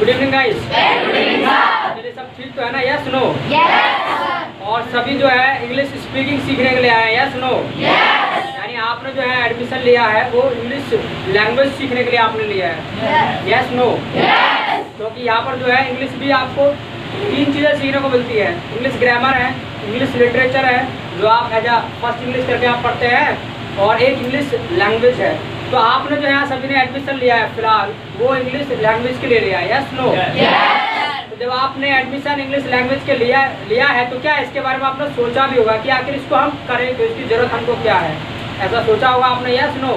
Good evening guys. चलिए सब ठीक तो है ना? Yes no? और सभी जो है इंग्लिश स्पीकिंग सीखने के लिए आए हैं? Yes no? यानी आपने जो है एडमिशन लिया है वो इंग्लिश लैंग्वेज सीखने के लिए आपने लिया है? Yes no? क्योंकि यहाँ पर जो है इंग्लिश भी आपको 3 चीज़ें सीखने को मिलती है। इंग्लिश ग्रामर है, इंग्लिश लिटरेचर है जो आप एज आ फर्स्ट इंग्लिश करके आप पढ़ते हैं, और एक इंग्लिश लैंग्वेज है। तो आपने जो है सभी ने एडमिशन लिया है फिलहाल वो इंग्लिश लैंग्वेज के लिए लिया है? Yes no? तो जब आपने एडमिशन इंग्लिश लैंग्वेज के लिया है तो क्या इसके बारे में आपने सोचा भी होगा कि आखिर इसको हम करें तो इसकी ज़रूरत हमको क्या है? ऐसा सोचा होगा आपने? Yes no?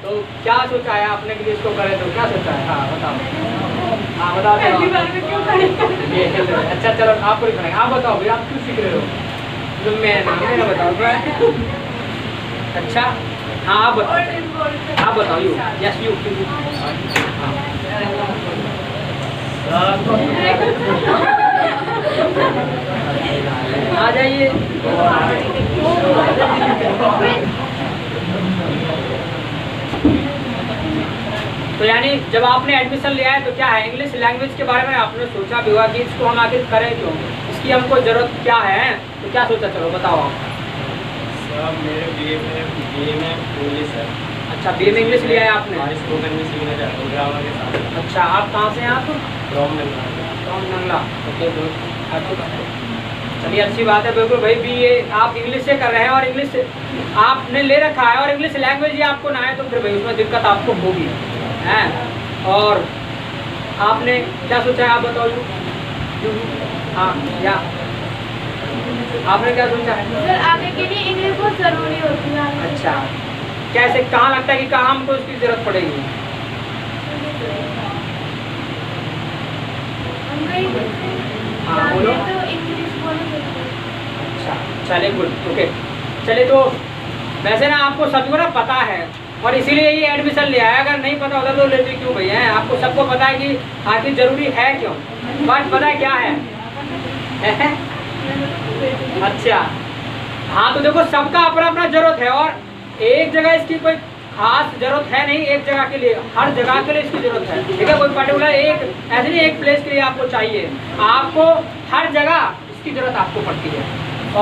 तो क्या सोचा है आपने कि इसको करें तो क्या सोचा है? हाँ बताओ। हाँ बताओ। अच्छा चलो आपको नहीं करेंगे, आप बताओ भाई आप क्यों सीख रहे हो? तो मैं बताओ। अच्छा हाँ आप बताओ यू। Yes you. आ जाइए। तो यानी जब आपने एडमिशन लिया है तो क्या है इंग्लिश लैंग्वेज के बारे में आपने सोचा भी होगा कि इसको हम आखिर करें क्यों, इसकी हमको ज़रूरत क्या है? तो क्या सोचा? चलो बताओ आप। मेरे बीए में इंग्लिश है। अच्छा बीए में इंग्लिश लिया है आपने? स्पोकन में सीखना चाहता हूँ ग्रामर के साथ। अच्छा आप कहाँ से हैं? आप फ्रॉम नंगला। ओके चलिए अच्छी बात है। बिल्कुल भाई बीए आप इंग्लिश से कर रहे हैं और इंग्लिश आपने ले रखा है और इंग्लिश लैंग्वेज ही आपको ना है तो फिर भाई उसमें दिक्कत आपको होगी हैं। और आपने क्या सोचा है? आप बताओ। हाँ या आपने क्या सोचा है? सर आगे के लिए इंग्लिश बहुत ज़रूरी होती है। अच्छा कैसे, कहाँ लगता है कि कहाँ हमको इसकी ज़रूरत पड़ेगी? हाँ बोलो। तो इंग्लिश बोलो। अच्छा चलिए गुड ओके। चलिए तो वैसे ना आपको सभी को ना पता है और इसीलिए ये एडमिशन लिया है। अगर नहीं पता होता तो लेते क्यों भैया? है आपको सबको पता है कि आखिर ज़रूरी है क्यों, बट पता है क्या है? अच्छा हाँ तो देखो सबका अपना अपना ज़रूरत है और एक जगह इसकी कोई खास ज़रूरत है नहीं, एक जगह के लिए, हर जगह के लिए इसकी ज़रूरत है। ठीक है, कोई पर्टिकुलर एक ऐसे नहीं एक प्लेस के लिए आपको चाहिए, आपको हर जगह इसकी ज़रूरत आपको पड़ती है।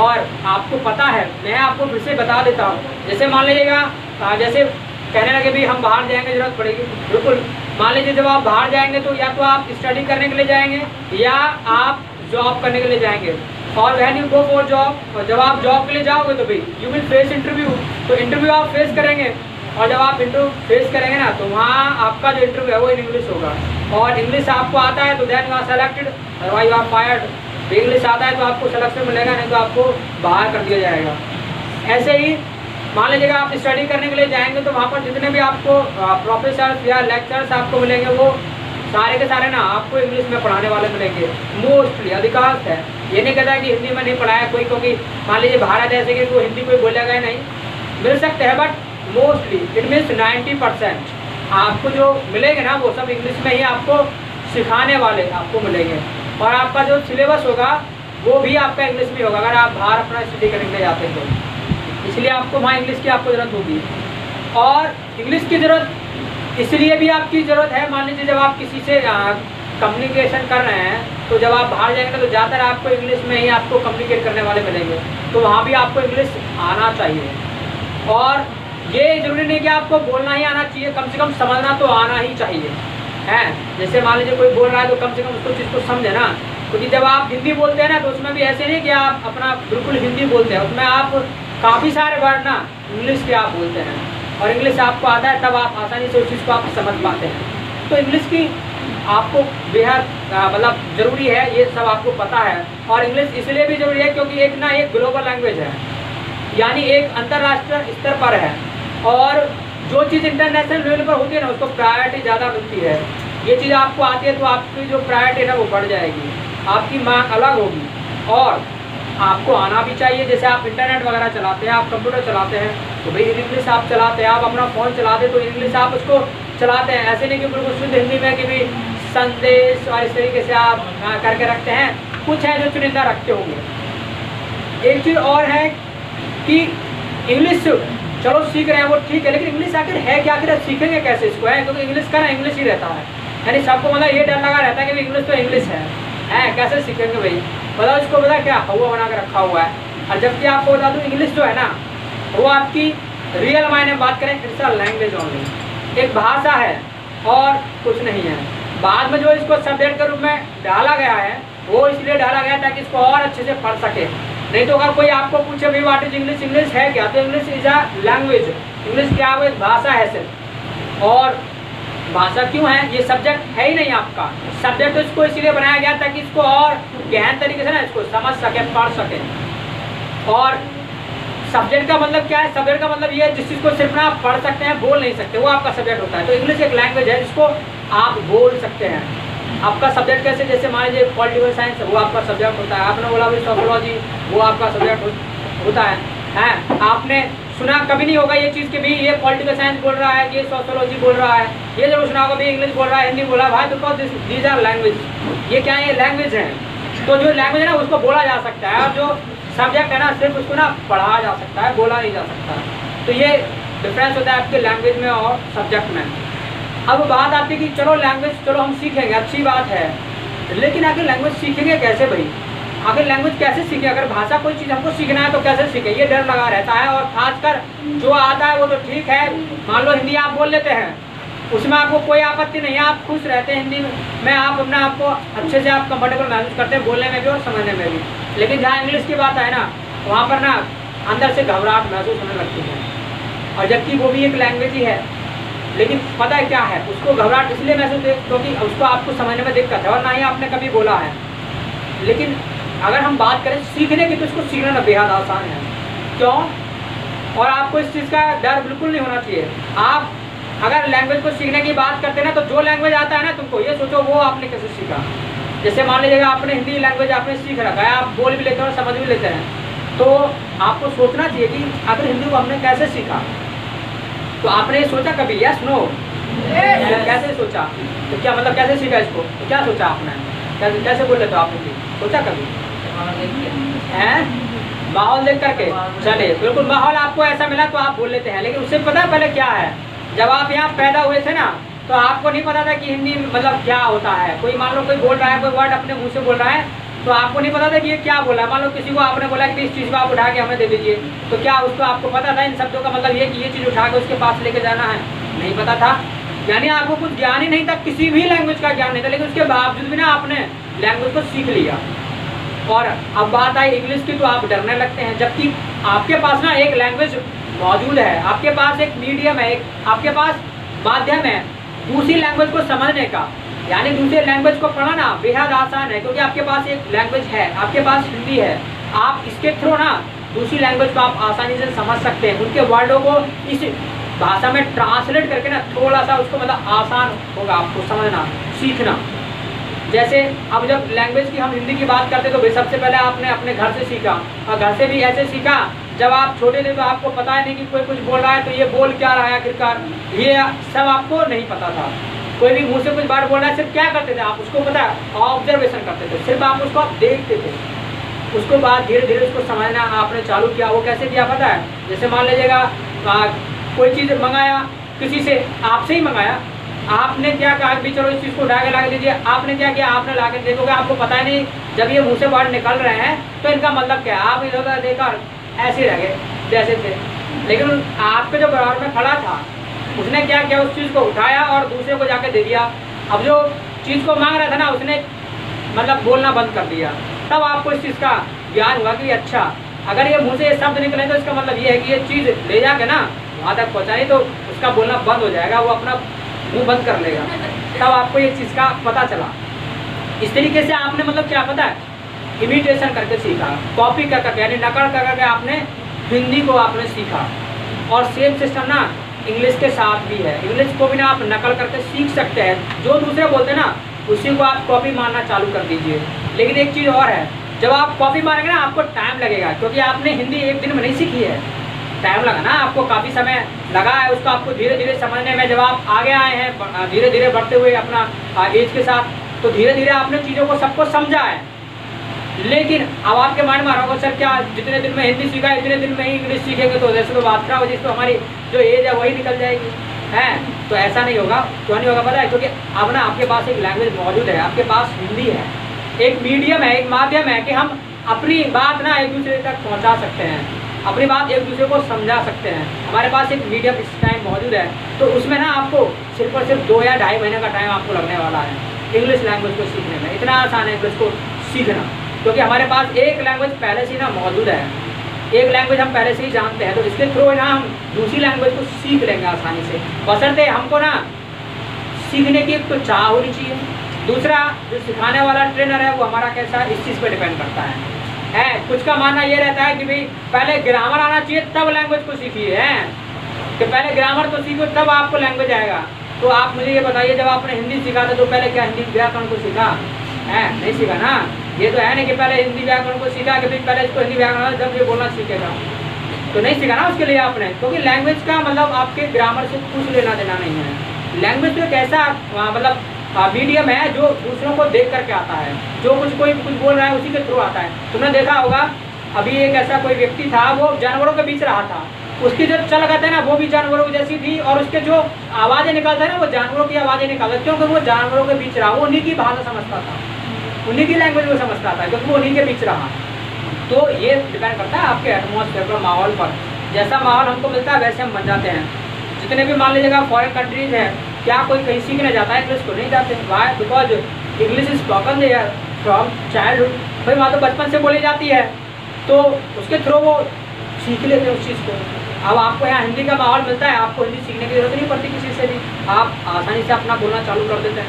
और आपको पता है, मैं आपको फिर से बता देता हूँ। जैसे मान लीजिएगा जैसे कहने लगे भी हम बाहर जाएंगे ज़रूरत पड़ेगी, बिल्कुल मान लीजिए जब आप बाहर जाएंगे तो या तो आप स्टडी करने के लिए जाएंगे या आप जॉब करने के लिए जाएंगे। और when you go for job, और जब आप जॉब के लिए जाओगे तो भाई यू विल फेस इंटरव्यू, तो इंटरव्यू आप फेस करेंगे और जब आप इंटरव्यू फेस करेंगे ना तो वहाँ आपका जो इंटरव्यू है वो इन इंग्लिश होगा। और इंग्लिश आपको आता है तो then you are selected, otherwise you are fired. English आता है तो आपको सिलेक्शन मिलेगा, नहीं तो आपको बाहर कर दिया जाएगा। ऐसे ही मान लीजिएगा आप स्टडी करने के लिए जाएंगे तो वहाँ पर जितने भी आपको प्रोफेसर्स या लेक्चर्स आपको मिलेंगे वो सारे के सारे ना आपको इंग्लिश में पढ़ाने वाले मिलेंगे। मोस्टली अधिकांश है, ये नहीं कहता कि हिंदी में नहीं पढ़ाया कोई, क्योंकि मान लीजिए भारत ऐसे कि कोई हिंदी कोई बोलेगा नहीं, मिल सकते हैं, बट मोस्टली इट मीन्स 90% आपको जो मिलेंगे ना वो सब इंग्लिश में ही आपको सिखाने वाले आपको मिलेंगे। और आपका जो सिलेबस होगा वो भी आपका इंग्लिश में होगा अगर आप बाहर अपना स्टडी करने के लिए जाते हैं तो। इसलिए आपको वहाँ इंग्लिश की आपको ज़रूरत होगी। और इंग्लिश की ज़रूरत इसलिए भी आपकी ज़रूरत है, मान लीजिए जब आप किसी से कम्युनिकेशन कर रहे हैं तो जब आप बाहर जाएंगे तो ज़्यादातर आपको इंग्लिश में ही आपको कम्युनिकेट करने वाले मिलेंगे, तो वहाँ भी आपको इंग्लिश आना चाहिए। और ये ज़रूरी नहीं कि आपको बोलना ही आना चाहिए, कम से कम समझना तो आना ही चाहिए है। जैसे मान लीजिए कोई बोल रहा है तो कम से कम उसको चीज़ को समझे ना, क्योंकि जब आप हिंदी बोलते हैं ना तो उसमें भी ऐसे नहीं कि आप अपना बिल्कुल हिंदी बोलते हैं, उसमें आप काफ़ी सारे वर्ड ना इंग्लिश के आप बोलते हैं और इंग्लिश आपको आता है तब आप आसानी से उस चीज़ को आप समझ पाते हैं। तो इंग्लिश की आपको बेहद मतलब ज़रूरी है, ये सब आपको पता है। और इंग्लिश इसलिए भी ज़रूरी है क्योंकि एक ना एक ग्लोबल लैंग्वेज है, यानी एक अंतर्राष्ट्रीय स्तर पर है और जो चीज़ इंटरनेशनल लेवल पर होती है ना उसको प्रायोरिटी ज़्यादा मिलती है। ये चीज़ आपको आती है तो आपकी जो प्रायोरिटी है ना वो बढ़ जाएगी, आपकी मांग अलग होगी। और आपको आना भी चाहिए, जैसे आप इंटरनेट वगैरह चलाते हैं, आप कंप्यूटर चलाते हैं तो भाई इंग्लिश आप चलाते हैं, आप अपना फ़ोन चलाते हैं तो इंग्लिश आप उसको चलाते हैं। ऐसे नहीं कि बिल्कुल शुद्ध हिंदी में कि भी संदेश और इस तरीके से आप करके रखते हैं, कुछ है जो चुनिंदा रखते होंगे। एक चीज़ और है कि इंग्लिश चलो सीख रहे हैं वो ठीक है, लेकिन इंग्लिश आखिर है क्या, आखिर सीखेंगे कैसे इसको है, क्योंकि इंग्लिश का ना इंग्लिश ही रहता है। यानी सबको मतलब ये डर लगा रहता है कि इंग्लिश तो इंग्लिश है कैसे सीखेंगे भाई, बताओ इसको पता क्या हवा बना के रखा हुआ है। और जबकि आपको बता दूँ इंग्लिश जो है ना वो आपकी रियल मायने में बात करें इट्स अ लैंग्वेज ओनली, एक भाषा है और कुछ नहीं है। बाद में जो इसको सब्जेक्ट के रूप में डाला गया है वो इसलिए डाला गया ताकि इसको और अच्छे से पढ़ सके। नहीं तो अगर कोई आपको पूछे भाई व्हाट इज इंग्लिश, इंग्लिश है क्या, तो English is a language, English क्या है, एक भाषा है सिर्फ। और भाषा क्यों है, ये सब्जेक्ट है ही नहीं आपका, सब्जेक्ट इसको इसीलिए बनाया गया ताकि इसको और गहन तरीके से ना इसको समझ सके, पढ़ सके। और सब्जेक्ट का मतलब क्या है, सब्जेक्ट का मतलब ये है जिस चीज़ को सिर्फ ना आप पढ़ सकते हैं, बोल नहीं सकते, वो आपका सब्जेक्ट होता है। तो इंग्लिश एक लैंग्वेज है जिसको आप बोल सकते हैं। आपका सब्जेक्ट कैसे, जैसे मान लीजिए पॉलिटिकल साइंस वो आपका सब्जेक्ट होता है, आपने बोला भाई सोशियोलॉजी वो आपका सब्जेक्ट होता है। आपने सुना कभी नहीं होगा ये चीज़ कि भी ये पॉलिटिकल साइंस बोल रहा है, ये सोशियोलॉजी बोल रहा है, ये जरूर सुना होगा भी इंग्लिश बोल रहा है, हिंदी बोल रहा है, भाई बिकॉज दीज आर लैंग्वेज, ये क्या है, ये लैंग्वेज है। तो जो लैंग्वेज है ना उसको बोला जा सकता है, और जो सब्जेक्ट है ना सिर्फ उसको ना पढ़ा जा सकता है, बोला नहीं जा सकता। तो ये डिफरेंस होता है आपके लैंग्वेज में और सब्जेक्ट में। अब बात आती है कि चलो लैंग्वेज चलो हम सीखेंगे, अच्छी बात है, लेकिन आखिर लैंग्वेज सीखेंगे कैसे भाई, आखिर लैंग्वेज कैसे सीखें, अगर भाषा कोई चीज़ हमको सीखना है तो कैसे सीखें, ये डर लगा रहता है। और खासकर जो आता है वो तो ठीक है, मान लो हिंदी आप बोल लेते हैं उसमें आपको कोई आपत्ति नहीं है, आप खुश रहते हैं हिंदी में, आप अपने आप को अच्छे से आप कंफर्टेबल महसूस करते हैं बोलने में भी और समझने में भी। लेकिन जहाँ इंग्लिश की बात है ना वहाँ पर ना अंदर से घबराहट महसूस होने लगती है, और जबकि वो भी एक लैंग्वेज ही है, लेकिन पता है क्या है, उसको घबराहट इसलिए महसूस है क्योंकि उसको आपको समझने में दिक्कत है और ना ही आपने कभी बोला है। लेकिन अगर हम बात करें सीखने की तो इसको सीखना ना बेहद आसान है। क्यों? और आपको इस चीज़ का डर बिल्कुल नहीं होना चाहिए। आप अगर लैंग्वेज को सीखने की बात करते हैं ना तो जो लैंग्वेज आता है ना तुमको ये सोचो वो आपने कैसे सीखा। जैसे मान लीजिएगा आपने हिंदी लैंग्वेज आपने सीख रखा है, आप बोल भी लेते हैं और समझ भी लेते हैं, तो आपको सोचना चाहिए कि आखिर हिंदी को हमने कैसे सीखा। तो आपने ये सोचा कभी, यस नो, कैसे सोचा, तो क्या मतलब कैसे सीखा इसको, तो क्या सोचा आपने, कैसे बोल लेते हो आप हिंदी, सोचा कभी हैं? माहौल देख करके, चलिए बिल्कुल माहौल आपको ऐसा मिला तो आप बोल लेते हैं। लेकिन उससे पता पहले क्या है, जब आप यहाँ पैदा हुए थे ना तो आपको नहीं पता था कि हिंदी मतलब क्या होता है। कोई मान लो कोई बोल रहा है, कोई वर्ड अपने मुंह से बोल रहा है तो आपको नहीं पता था कि ये क्या बोला है। मान लो किसी को आपने बोला कि इस चीज़ को आप उठा के हमें दे दीजिए, तो क्या उसको आपको पता था इन शब्दों का मतलब ये कि ये चीज़ उठा के उसके पास लेके जाना है, नहीं पता था। यानी आपको कुछ ज्ञान ही नहीं था, किसी भी लैंग्वेज का ज्ञान नहीं था, लेकिन उसके बावजूद भी ना आपने लैंग्वेज को सीख लिया। और अब बात आई इंग्लिश की तो आप डरने लगते हैं, जबकि आपके पास ना एक लैंग्वेज मौजूद है, आपके पास एक मीडियम है, आपके पास माध्यम है दूसरी लैंग्वेज को समझने का। यानी दूसरे लैंग्वेज को पढ़ना बेहद आसान है क्योंकि आपके पास एक लैंग्वेज है, आपके पास हिंदी है, आप इसके थ्रू ना दूसरी लैंग्वेज को आप आसानी से समझ सकते हैं, उनके वर्डों को इस भाषा में ट्रांसलेट करके ना थोड़ा सा उसको मतलब आसान होगा आपको समझना, सीखना। जैसे अब जब लैंग्वेज की हम हिंदी की बात करते तो भाई सबसे पहले आपने अपने घर से सीखा, और घर से भी ऐसे सीखा जब आप छोटे थे तो आपको पता है नहीं कि कोई कुछ बोल रहा है तो ये बोल क्या रहा है आखिरकार, ये सब आपको नहीं पता था। कोई भी मुंह से कुछ बात बोल रहा है सिर्फ क्या करते थे आप, उसको पता है ऑब्जर्वेशन करते थे, सिर्फ आप उसको आप देखते थे। उसको बाद धीरे धीरे उसको समझना आपने चालू किया। वो कैसे किया पता है, जैसे मान लीजिएगा कोई चीज़ मंगाया किसी से, आपसे ही मंगाया, आपने क्या कहा भी चलो इस चीज़ को उठा के ला के दीजिए, आपने क्या किया आपने ला के देखोगे आपको पता ही नहीं, जब ये मुँह से बाहर निकल रहे हैं तो इनका मतलब क्या है, आप इधर उधर देखकर ऐसे ही रहे जैसे थे। लेकिन आपके जो बराबर में खड़ा था उसने क्या किया, उस चीज़ को उठाया और दूसरे को जाके दे दिया। अब जो चीज़ को मांग रहा था ना उसने मतलब बोलना बंद कर दिया, तब आपको इस चीज़ का ज्ञान हुआ कि अच्छा अगर ये मुँह से ये शब्द निकले तो इसका मतलब ये है कि ये चीज़ ले जाके ना वहाँ तक पहुँचानी, तो उसका बोलना बंद हो जाएगा, वो अपना मुँह बंद कर लेगा। तब आपको ये चीज़ का पता चला। इस तरीके से आपने मतलब क्या पता है, इमिटेशन करके सीखा, कॉपी कर करके यानी नकल कर करके आपने हिंदी को आपने सीखा। और सेम सिस्टम ना इंग्लिश के साथ भी है, इंग्लिश को भी ना आप नकल करके सीख सकते हैं, जो दूसरे बोलते हैं ना उसी को आप कॉपी मारना चालू कर दीजिए। लेकिन एक चीज़ और है, जब आप कॉपी मारेंगे ना आपको टाइम लगेगा, क्योंकि आपने हिंदी एक दिन में नहीं सीखी है, टाइम लगा ना, आपको काफ़ी समय लगा है उसको आपको धीरे धीरे समझने में। जब आप आगे आए हैं धीरे धीरे बढ़ते हुए अपना एज के साथ, तो धीरे धीरे आपने चीज़ों को सबको समझा है। लेकिन अब आपके माइंड में आ रहा होगा सर क्या जितने दिन में हिंदी सीखा इतने दिन में ही इंग्लिश सीखेंगे, तो जैसे तो बात खराब हो, जिसको हमारी जो एज है वही निकल जाएगी। है। तो ऐसा नहीं होगा। क्यों नहीं होगा पता है? क्योंकि अब ना आपके पास एक लैंग्वेज मौजूद है, आपके पास हिंदी है, एक मीडियम है, एक माध्यम है कि हम अपनी बात ना एक दूसरे तक पहुंचा सकते हैं, अपनी बात एक दूसरे को समझा सकते हैं। हमारे पास एक मीडियम इस टाइम मौजूद है, तो उसमें ना आपको सिर्फ और सिर्फ 2 या ढाई महीने का टाइम आपको लगने वाला है इंग्लिश लैंग्वेज को सीखने में। इतना आसान है इंग्लिश को सीखना, क्योंकि हमारे पास एक लैंग्वेज पहले से ही ना मौजूद है, एक लैंग्वेज हम पहले से ही जानते हैं, तो इसके थ्रू ना हम दूसरी लैंग्वेज को सीख लेंगे आसानी से। बशर्ते हमको ना सीखने की एक तो चाह होनी चाहिए, दूसरा जो सिखाने वाला ट्रेनर है वो हमारा कैसा है इस चीज़ पे डिपेंड करता है। कुछ का मानना ये रहता है कि भाई पहले ग्रामर आना चाहिए तब लैंग्वेज को सीखिए, कि पहले ग्रामर तो सीखो तब आपको लैंग्वेज आएगा। तो आप मुझे ये बताइए, जब आपने हिंदी सीखा था तो पहले क्या हिंदी व्याकरण को सीखा है? नहीं सीखा ना। ये तो है नहीं कि पहले हिंदी व्याकरण को सीखा कि भाई पहले इसको हिंदी व्याकरण जब ये बोलना सीखेगा, तो नहीं सीखा ना उसके लिए आपने। क्योंकि लैंग्वेज का मतलब आपके ग्रामर से कुछ लेना देना नहीं है। लैंग्वेज तो एक ऐसा मतलब मीडियम है जो दूसरों को देख करके आता है, जो कोई कुछ बोल रहा है उसी के थ्रू आता है। तुमने देखा होगा अभी एक ऐसा कोई व्यक्ति था, वो जानवरों के बीच रहा था, उसकी जो चल कहते हैं ना वो भी जानवरों जैसी थी, और उसके जो आवाज़ें निकालता है ना वो जानवरों की आवाज़ें निकालता, क्योंकि वो जानवरों के बीच रहा, वो उन्हीं की भाषा समझता था, उन्हीं की लैंग्वेज वो समझता था, क्योंकि वो उन्हीं के बीच रहा। तो ये डिपेंड करता है आपके एटमॉस्फेयर पर, माहौल पर। जैसा माहौल हमको मिलता है वैसे हम बन जाते हैं। जितने भी मान लीजिएगा फॉरेन कंट्रीज है, क्या कोई कहीं सीखने जाता है इंग्लिश को? नहीं जाते। Why? Because English is spoken there from childhood. भाई वहाँ तो बचपन से बोली जाती है, तो उसके थ्रू वो सीख लेते हैं उस चीज़ को। अब आपको यहाँ हिंदी का माहौल मिलता है, आपको हिंदी सीखने की जरूरत नहीं पड़ती किसी से भी, आप आसानी से अपना बोलना चालू कर देते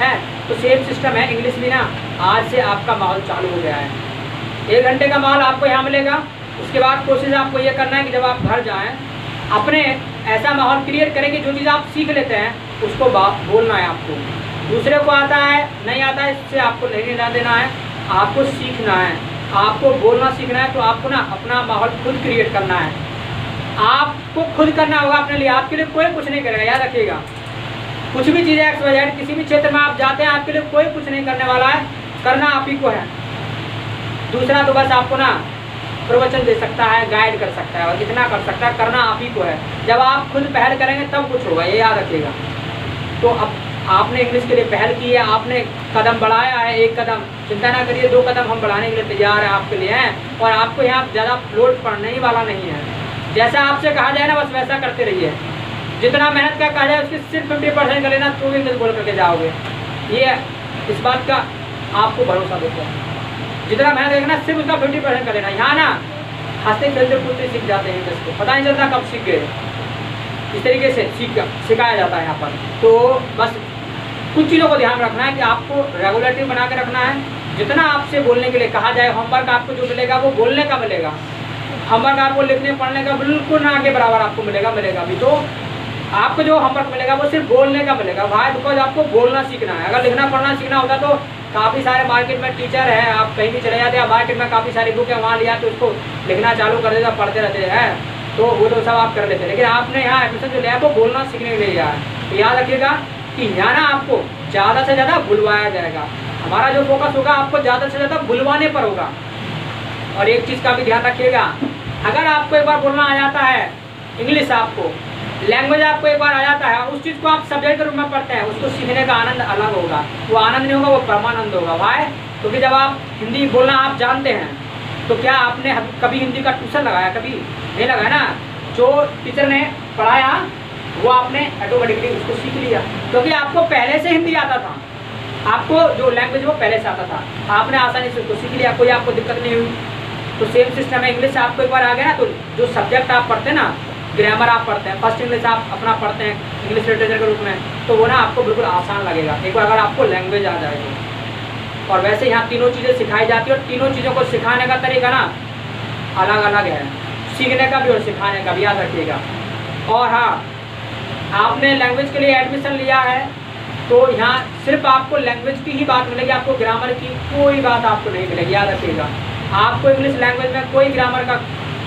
हैं। तो सेम सिस्टम है इंग्लिश भी ना, आज से आपका माहौल चालू हो गया है। 1 घंटे का माहौल आपको यहाँ मिलेगा, उसके बाद कोशिश आपको ये करना है कि जब आप घर जाएँ अपने ऐसा माहौल क्रिएट करें कि जो चीज़ आप सीख लेते हैं उसको बोलना है आपको। दूसरे को आता है नहीं आता है इससे आपको नहीं लेना देना है, आपको सीखना है, आपको बोलना सीखना है। तो आपको ना अपना माहौल खुद क्रिएट करना है, आपको खुद करना होगा अपने लिए, आपके लिए कोई कुछ नहीं करेगा। याद रखिएगा, कुछ भी चीज़ें XYZ किसी भी क्षेत्र में आप जाते हैं आपके लिए कोई कुछ नहीं करने वाला है, करना आप ही को है। दूसरा तो बस आपको ना प्रवचन दे सकता है, गाइड कर सकता है, और इतना कर सकता है, करना आप ही को है। जब आप खुद पहल करेंगे तब कुछ होगा, ये याद रखिएगा। तो अब आपने इंग्लिश के लिए पहल की है, आपने कदम बढ़ाया है, 1 कदम, चिंता ना करिए, 2 कदम हम बढ़ाने के लिए तैयार हैं आपके लिए हैं। और आपको यहाँ ज़्यादा लोड पड़ने ही वाला नहीं है। जैसा आपसे कहा जाए ना बस वैसा करते रहिए। जितना मेहनत का कहा जाए उसकी सिर्फ 50% कर लेना, तो भी इंग्लिश बोल करके जाओगे। ये इस बात का आपको भरोसा देते हैं। जितना मेहनत करेंगे ना सिर्फ उसका 50% कर लेना। यहाँ ना हंसते खेलते कूदते सीख जाते हैं इंग्लिश को, पता नहीं चलता कब सीख गए। इस तरीके से सिखाया जाता है यहाँ पर। तो बस कुछ चीज़ों को ध्यान रखना है कि आपको रेगुलेटरी बना के रखना है। जितना आपसे बोलने के लिए कहा जाए, होमवर्क आपको जो मिलेगा वो बोलने का मिलेगा, होमवर्क आपको लिखने पढ़ने का बिल्कुल ना के बराबर आपको मिलेगा भी। तो आपको जो होमवर्क मिलेगा वो सिर्फ बोलने का मिलेगा भाई, बिकॉज आपको बोलना सीखना है। अगर लिखना पढ़ना सीखना होता तो काफ़ी सारे मार्केट में टीचर है, आप कहीं भी चले जाते हैं मार्केट में काफ़ी सारी बुक है, वहाँ लिया तो उसको लिखना चालू कर देता, पढ़ते रहते हैं, तो वो तो सब आप कर लेते हैं। लेकिन आपने यहाँ एडमिशन जो लिया वो बोलना सीखने के लिए लिया है। तो याद रखिएगा कि यहाँ ना आपको ज़्यादा से ज़्यादा बुलवाया जाएगा। हमारा जो फोकस होगा आपको ज़्यादा से ज़्यादा बुलवाने पर होगा। और एक चीज़ का भी ध्यान रखिएगा, अगर आपको एक बार बोलना आ जाता है इंग्लिश, आपको लैंग्वेज आपको एक बार आ जाता है, उस चीज़ को आप सब्जेक्ट के रूप में पढ़ते हैं, उसको सीखने का आनंद अलग होगा। वो आनंद नहीं होगा, वो परमानंद होगा भाई। क्योंकि जब आप हिंदी बोलना आप जानते हैं तो क्या आपने कभी हिंदी का ट्यूशन लगाया? कभी नहीं लगाया ना। जो टीचर ने पढ़ाया वो आपने ऑटोमेटिकली उसको सीख लिया, क्योंकि आपको पहले से हिंदी आता था, आपको जो लैंग्वेज वो पहले से आता था, आपने आसानी से उसको सीख लिया, कोई आपको दिक्कत नहीं हुई। तो सेम सिस्टम है, इंग्लिश आपको एक बार आ गया ना तो जो सब्जेक्ट आप पढ़ते हैं ना, ग्रामर आप पढ़ते हैं, फर्स्ट इंग्लिश आप अपना पढ़ते हैं इंग्लिश लिटरेचर के रूप में, तो वो ना आपको बिल्कुल आसान लगेगा एक बार अगर आपको लैंग्वेज आ जाए तो। और वैसे यहाँ तीनों चीज़ें सिखाई जाती है, और तीनों चीज़ों को सिखाने का तरीका ना अलग अलग है, सीखने का भी और सिखाने का भी, याद रखिएगा। और हाँ, आपने लैंग्वेज के लिए एडमिशन लिया है तो यहाँ सिर्फ आपको लैंग्वेज की ही बात मिलेगी, आपको ग्रामर की कोई बात आपको नहीं मिलेगी, याद रखिएगा। आपको इंग्लिश लैंग्वेज में कोई ग्रामर का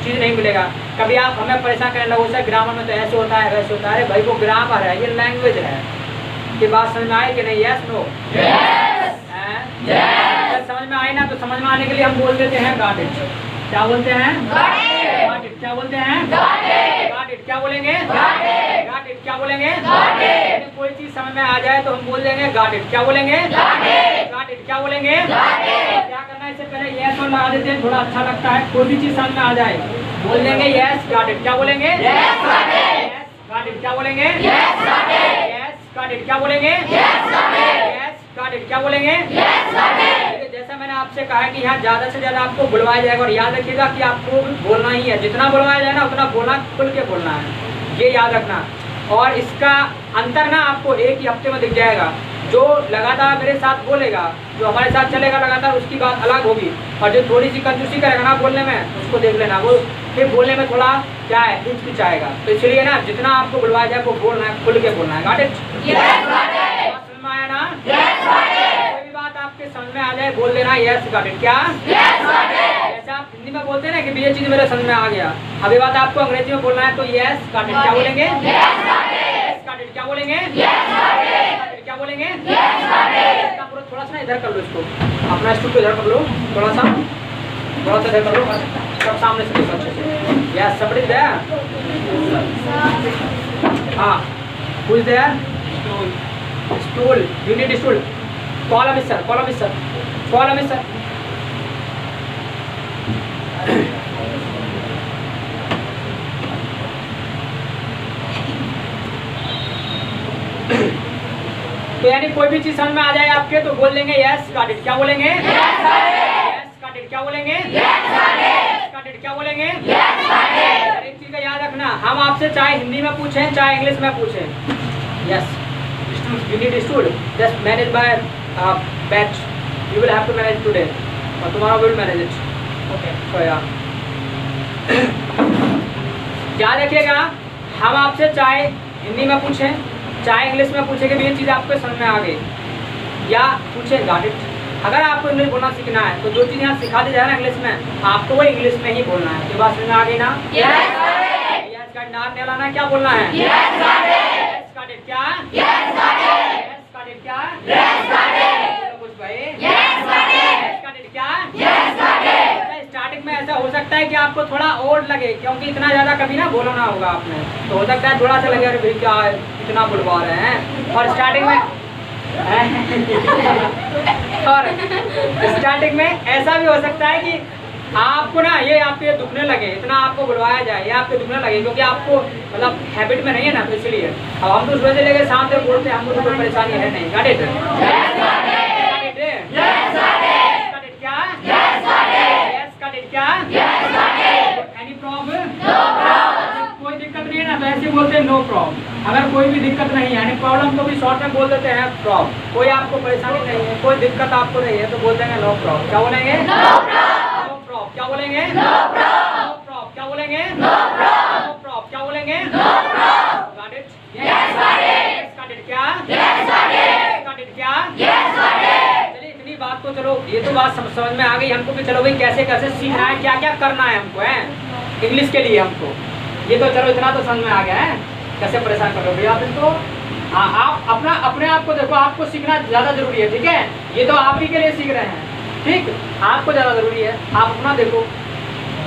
चीज़ नहीं मिलेगा। कभी आप हमें परेशान करने लगो सर ग्रामर में तो ऐसे होता है वैसे होता है, अरे भाई वो ग्रामर है, ये लैंग्वेज है। ये बात समझ में आई कि नहीं? Yes no? जब समझ में आई ना तो समझ में आने के लिए हम बोल देते हैं गॉट इट। क्या बोलते हैं? Got it. क्या बोलते हैं? Got it. क्या बोलेंगे? Got it. क्या बोलेंगे? यदि कोई चीज समझ में आ जाए तो हम बोल देंगे गॉट इट। क्या बोलेंगे? Got it. क्या बोलेंगे? क्या करना है, इससे पहले यस और लगा देते हैं, थोड़ा अच्छा लगता है। कोई भी चीज समझ में आ जाए बोल देंगे यस गॉट इट। क्या बोलेंगे? Yes got it. क्या बोलेंगे? Yes got it. क्या बोलेंगे? Yes got it. क्या बोलेंगे? जैसा मैंने आपसे कहा कि यहाँ ज्यादा से ज्यादा आपको बुलवाया जाएगा, और याद रखिएगा कि आपको बोलना ही है, जितना बुलवाया जाए ना उतना बोलना, खुल के बोलना है, ये याद रखना। और इसका अंतर ना आपको एक ही हफ्ते में दिख जाएगा। जो लगातार मेरे साथ बोलेगा, जो हमारे साथ चलेगा लगातार, उसकी बात अलग होगी, और जो थोड़ी सी कंजूसी करेगा ना बोलने में, उसको देख लेना, वो फिर बोलने में थोड़ा क्या है, हिचकिचाएगा। तो इसलिए ना जितना आपको बुलवाया जाए वो बोलना है, खुल के बोलना है। Got it? समझ में आया ना? कोई भी बात आपके समझ में आ जाए बोल देना यस गॉट इट। क्या? जैसे आप हिंदी में बोलते हैं ना कि ये चीज मेरे समझ में आ गया, अभी बात आपको अंग्रेजी में बोलना है तो यस गॉट इट। क्या बोलेंगे? Yes got it. क्या बोलेंगे? क्या बोलेंगे? इसका पूरा थोड़ा सा ना इधर कर लो, इसको अपना स्टूल को इधर कर लो, थोड़ा सा इधर कर लो, सब सामने से देखो अच्छे से। Yes somebody is there? हाँ, who is there? Stool, you need stool. Call a sir, call a sir, call a sir. तो यानी कोई भी चीज समझ में आ जाए आपके तो बोल देंगे यस गॉट इट। क्या बोलेंगे? Yes got it. क्या बोलेंगे? Yes got it. क्या बोलेंगे? एक चीज का याद रखना, हम आपसे चाहे हिंदी में पूछें चाहे इंग्लिश में पूछें, yes you need stool, just manage by batch, you will have to manage today or tomorrow we will manage it, okay? So yeah, याद रखिएगा, हम आपसे चाहे हिंदी में पूछें चाहे इंग्लिश में पूछें कि ये चीज़ आपको समझ में आ गई, या पूछें गॉट इट। अगर आपको इंग्लिश बोलना सीखना है तो जो चीज़ यहाँ सिखा दी जाए ना इंग्लिश में, आपको वो इंग्लिश में ही बोलना है। ये बात समझ में आ गई ना? यस गॉट नाम नहीं लाना, क्या बोलना है? Yes got it. क्या? Yes got it. क्या? Yes got it. कुछ भाई? Yes got it. क्या? Yes got it. स्टार्टिंग में ऐसा हो सकता है कि आपको थोड़ा ओड लगे, क्योंकि इतना ज़्यादा कभी ना बोलना होगा आपने, तो हो सकता है थोड़ा सा लगे अरे भाई क्या इतना बुलवा रहे हैं। और स्टार्टिंग में ऐसा भी हो सकता है कि आपको ना ये आपके दुखने लगे, इतना आपको बुलवाया जाए, ये आपके दुखने लगे, क्योंकि आपको मतलब हैबिट में नहीं है ना, तो इसलिए अब हम तो सुबह से लेकर शाम तक बोलते हैं, हमको तो कोई परेशानी है नहीं। Got it? क्या? Yes got it. क्या? Any problem? कोई दिक्कत नहीं है ना, तो ऐसे बोलते हैं नो प्रॉब्लम। अगर कोई भी दिक्कत नहीं है, यानी प्रॉब्लम को भी शॉर्ट में बोल देते हैं प्रॉब्लम। कोई आपको परेशानी नहीं है, कोई दिक्कत आपको नहीं है, तो बोल देंगे नो प्रॉब्लम। क्या बोलेंगे? No problem. क्या बोलेंगे? No problem. क्या बोलेंगे? No problem. क्या बोलेंगे? Got it? Yes got it. क्या? Yes got it. क्या? चलिए इतनी बात तो चलो, ये तो बात समझ में आ गई हमको कि चलो भाई कैसे कैसे सीखना है, क्या क्या करना है हमको, है इंग्लिश के लिए हमको, ये तो चलो इतना तो समझ में आ गया है। कैसे परेशान कर रहे हो भैया आप इनको? हाँ, आप अपने आप को देखो, आपको सीखना ज़्यादा जरूरी है, ठीक है? ये तो आप ही के लिए सीख रहे हैं, ठीक? आपको ज़्यादा जरूरी है, आप अपना देखो।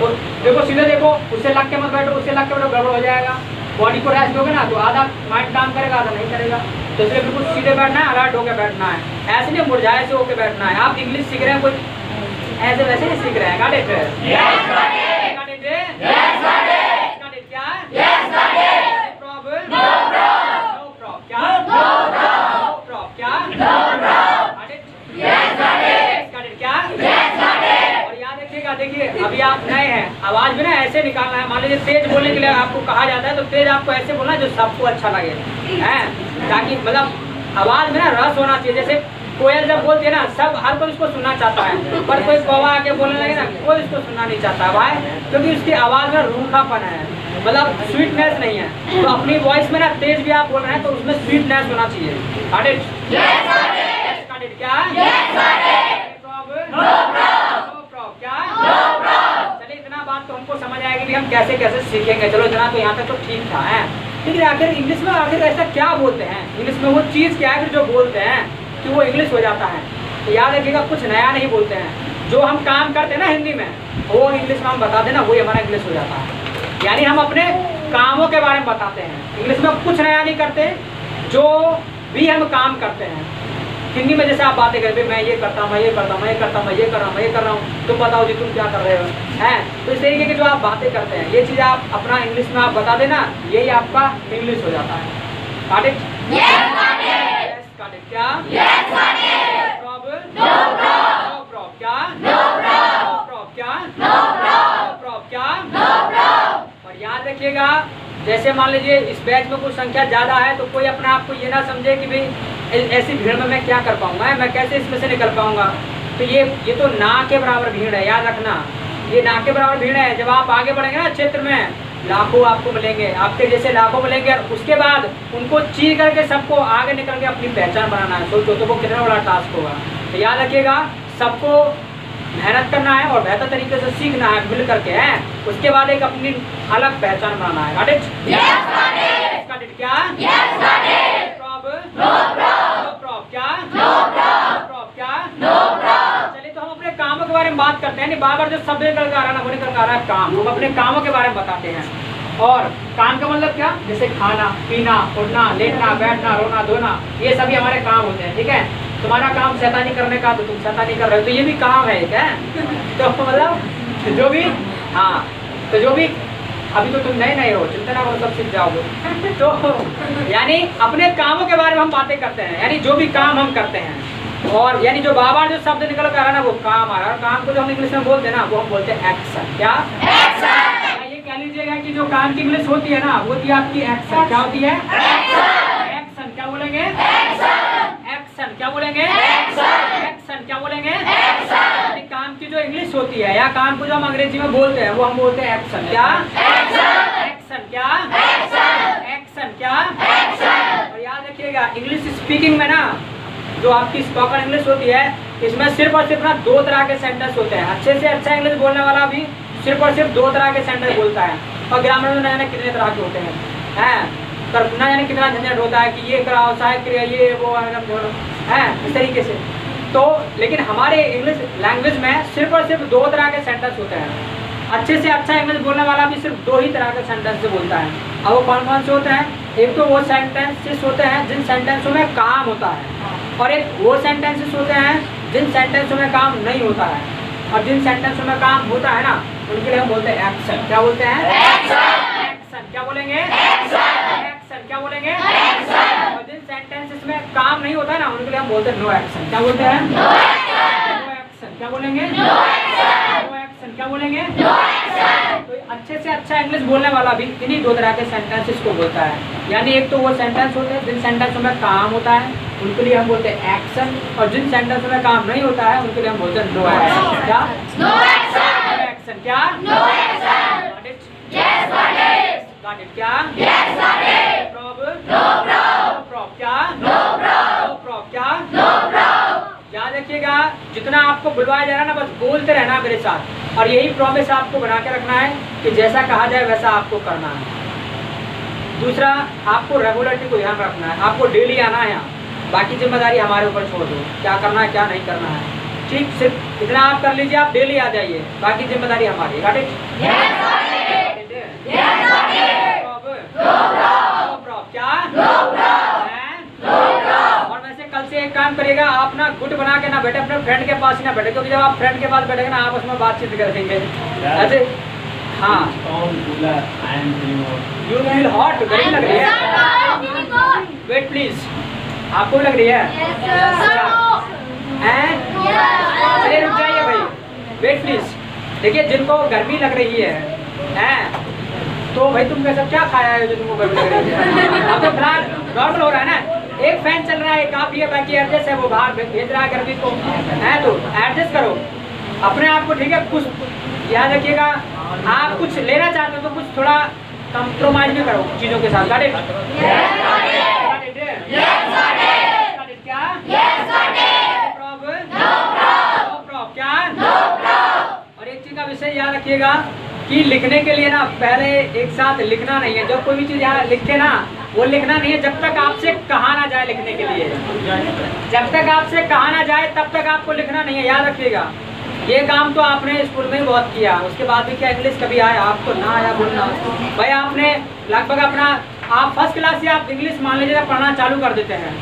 तो देखो सीधे देखो, उससे लग के मत बैठो, उससे लग के बैठो गड़बड़ हो जाएगा। बॉडी को रेस्ट दोगे ना तो आधा माइंड काम करेगा, आधा नहीं करेगा। तो इसलिए बिल्कुल सीधे बैठना है, अलर्ट होकर बैठना है, ऐसे नहीं मुरझाए से होकर बैठना है। आप इंग्लिश सीख रहे हैं, कोई ऐसे वैसे नहीं सीख रहे हैं। Got it? देखिए अभी आप नए हैं, आवाज भी ना ऐसे निकालना है। मान लीजिए तेज बोलने के लिए आपको कहा जाता है, तो तेज आपको ऐसे बोलना है जो सबको अच्छा लगे, हैं? ताकि मतलब आवाज में ना रस होना चाहिए। जैसे कोयल जब बोलती है ना, सब हर कोई उसको सुनना चाहता है, पर कोई कौवा आके बोलने लगे ना, कोई उसको सुनना नहीं चाहता भाई, क्योंकि उसकी आवाज में रूखापन है, मतलब स्वीटनेस नहीं है। तो अपनी वॉइस में ना तेज भी आप बोल रहे हैं तो उसमें स्वीटनेस होना चाहिए। Got it? क्या? चलिए इतना बात तो हमको समझ आएगी कि हम कैसे कैसे सीखेंगे। चलो इतना तो यहाँ तक तो ठीक था, है? लेकिन आखिर इंग्लिश में आखिर ऐसा क्या बोलते हैं? इंग्लिश में वो चीज़ क्या है जो बोलते हैं कि वो इंग्लिश हो जाता है? तो याद रखिएगा, कुछ नया नहीं बोलते हैं। जो हम काम करते हैं ना हिंदी में, वो इंग्लिश में हम बता देना, वही हमारा इंग्लिश हो जाता है। यानी हम अपने कामों के बारे में बताते हैं। इंग्लिश में कुछ नया नहीं करते, जो भी हम काम करते हैं। हिंदी में जैसे आप बातें करते, मैं ये करता हूँ, मैं ये करता हूँ, मैं ये करता हूँ, मैं ये कर रहा हूँ, मैं ये कर रहा हूँ, तुम बताओ जी तुम क्या कर रहे हो, हैं। तो इस तरीके की जो आप बातें करते हैं, ये चीज़ आप अपना इंग्लिश में आप बता देना, यही आपका इंग्लिश हो जाता है। Got it? Yes, got it. Yes, got it. क्या? Yes, got it. No problem? No problem. No problem. क्या? No problem. No problem. क्या? No problem. No problem. क्या? No problem. और याद रखिएगा, जैसे मान लीजिए इस बैच में कुछ संख्या ज़्यादा है, तो कोई अपने आप को ये ना समझे कि भाई ऐसी भीड़ में मैं क्या कर पाऊँगा, मैं कैसे इसमें से निकल पाऊँगा। तो ये तो ना के बराबर भीड़ है, याद रखना, ये ना के बराबर भीड़ है। जब आप आगे बढ़ेंगे ना क्षेत्र में, लाखों आपको मिलेंगे, आपके जैसे लाखों मिलेंगे, और उसके बाद उनको चीर करके सबको आगे निकल के अपनी पहचान बनाना है। सोचो तो वो कितना बड़ा टास्क होगा। तो याद रखिएगा, सबको मेहनत करना है और बेहतर तरीके से सीखना है मिल करके, हैं। उसके बाद एक अपनी अलग पहचान बनाना है। Got it? Yes, got it. Got it. क्या? Yes, got it. Problem? No problem. No problem. क्या? No problem. No problem. क्या? No problem. चलिए तो हम अपने कामों के बारे में बात करते हैं। नहीं, बार बार जो शब्द निकल कर आ रहा है ना, वो निकल कर आ रहा है काम। हम अपने कामों के बारे में बताते हैं। और काम का मतलब क्या? जैसे खाना, पीना, उठना, लेटना, बैठना, रोना, धोना, ये सभी हमारे काम होते हैं। ठीक है, तुम्हारा काम शैतानी करने का, तो तुम शैतानी कर रहे हो, तो ये भी काम है एक, है। तो मतलब जो भी, हाँ, तो जो भी, अभी तो तुम नए हो, चिंता ना करो, सब सीख जाओगे। तो यानी अपने कामों के बारे में हम बातें करते हैं, यानी जो भी काम हम करते हैं। और यानी जो बार बार जो शब्द निकल कर आ रहा है ना, वो काम आ रहा है। और काम को जो हम इंग्लिश में बोलते हैं ना, वो हम बोलते हैं एक्शन। क्या? एक्शन। ये कह लीजिएगा कि जो काम की इंग्लिश होती है ना, वो होती है आपकी एक्शन। क्या होती है? एक्शन। क्या बोलेंगे? एक्शन। क्या बोलेंगे? एक्शन। क्या बोलेंगे? यानी काम की जो इंग्लिश होती है, या काम को जो हम अंग्रेजी में बोलते हैं, वो हम बोलते हैं एक्शन। क्या? एक्शन। क्या? एक्शन। क्या? और याद रखिएगा, इंग्लिश स्पीकिंग में ना, जो आपकी स्पोकन इंग्लिश होती है, इसमें सिर्फ और सिर्फ ना 2 तरह के सेंटेंस होते हैं। अच्छे से अच्छा इंग्लिश बोलने वाला भी सिर्फ और सिर्फ 2 तरह के सेंटेंस बोलता है। और ग्रामर में नए कितने तरह के होते हैं, ना जाने कितना झंझट होता है कि ये कराओ, सहायक क्रिया, ये वो है, इस तरीके से। तो लेकिन हमारे इंग्लिश लैंग्वेज में सिर्फ और सिर्फ 2 तरह के सेंटेंस होते हैं। अच्छे से अच्छा इंग्लिश बोलने वाला भी सिर्फ 2 ही तरह के सेंटेंस से बोलता है। अब वो कौन कौन से होते हैं? एक तो वो सेंटेंसेस होते हैं जिन सेंटेंसों में काम होता है, और एक वो सेंटेंसेस होते हैं जिन सेंटेंसों में काम नहीं होता है। और जिन सेंटेंसों में काम होता है ना, उनके लिए हम बोलते हैं एक्शन। क्या बोलते हैं? एक्शन। क्या बोलेंगे? एक्शन। क्या बोलेंगे? और जिन सेंटेंसेस में काम नहीं होता है ना, उनके लिए हम बोलते हैं नो एक्शन। क्या बोलते हैं? No action. क्या बोलेंगे? No action. क्या बोलेंगे? तो अच्छे से अच्छा इंग्लिश बोलने वाला भी इन्हीं 2 तरह के सेंटेंसेस को बोलता है। यानी एक तो वो सेंटेंस होते हैं जिन सेंटेंसों में काम होता है, उनके लिए हम बोलते हैं एक्शन। और जिन सेंटेंसों में काम नहीं होता है, उनके लिए हम बोलते हैं नो एक्शन। क्या? No action. क्या? No action. Got it? Yes, got it. Got it. क्या? Yes, got it. Problem? No problem. No problem. क्या? No problem. No problem. क्या? No problem. याद रखिएगा, जितना आपको बुलवाया जा रहा है ना, बस बोलते रहना मेरे साथ। और यही प्रॉमिस आपको बना के रखना है कि जैसा कहा जाए वैसा आपको करना है। दूसरा, आपको रेगुलरिटी को ध्यान रखना है, आपको डेली आना है यहाँ। बाकी जिम्मेदारी हमारे ऊपर छोड़ दो, क्या करना है क्या नहीं करना है। ठीक, सिर्फ इतना आप कर लीजिए, आप डेली आ जाइए, बाकी जिम्मेदारी हमारी। Got it? और वैसे कल से एक काम करिएगा, आप ना गुट बना के ना बैठे, अपने फ्रेंड के पास ही ना बैठे, क्योंकि जब आप फ्रेंड के पास बैठेंगे ना, आपस में बातचीत करेंगे ऐसे। हाँ, यू फील हॉट, गर्मी लग रही है? वेट प्लीज, आपको भी लग रही है? चलिए रुक जाइए भाई, वेट प्लीज। देखिए, जिनको गर्मी लग रही है तो भाई तुम कैसे क्या खाया है जो तुमको गर्मी लग रही है? अब तो फिलहाल नॉर्मल हो रहा है ना, एक फैन चल रहा है, एक आप ही है, बाकी एडजस्ट है, वो बाहर भेज रहा है गर्मी को, है तो एडजस्ट करो अपने आप को। ठीक है, कुछ याद रखिएगा, आप कुछ लेना चाहते हो तो कुछ थोड़ा कंप्रोमाइज भी करो चीजों के साथ। Got it? और एक चीज का विषय याद रखिएगा कि लिखने के लिए ना, पहले एक साथ लिखना नहीं है। जब कोई भी चीज यहाँ लिखे ना, वो लिखना नहीं है जब तक आपसे कहा ना जाए लिखने के लिए। जब तक आपसे कहा ना जाए तब तक आपको लिखना नहीं है, याद रखिएगा। ये काम तो आपने स्कूल में ही बहुत किया, उसके बाद भी क्या इंग्लिश कभी आया आपको? ना आया बोलना भाई। आपने लगभग अपना आप फर्स्ट क्लास से आप इंग्लिश मान लीजिए पढ़ना चालू कर देते हैं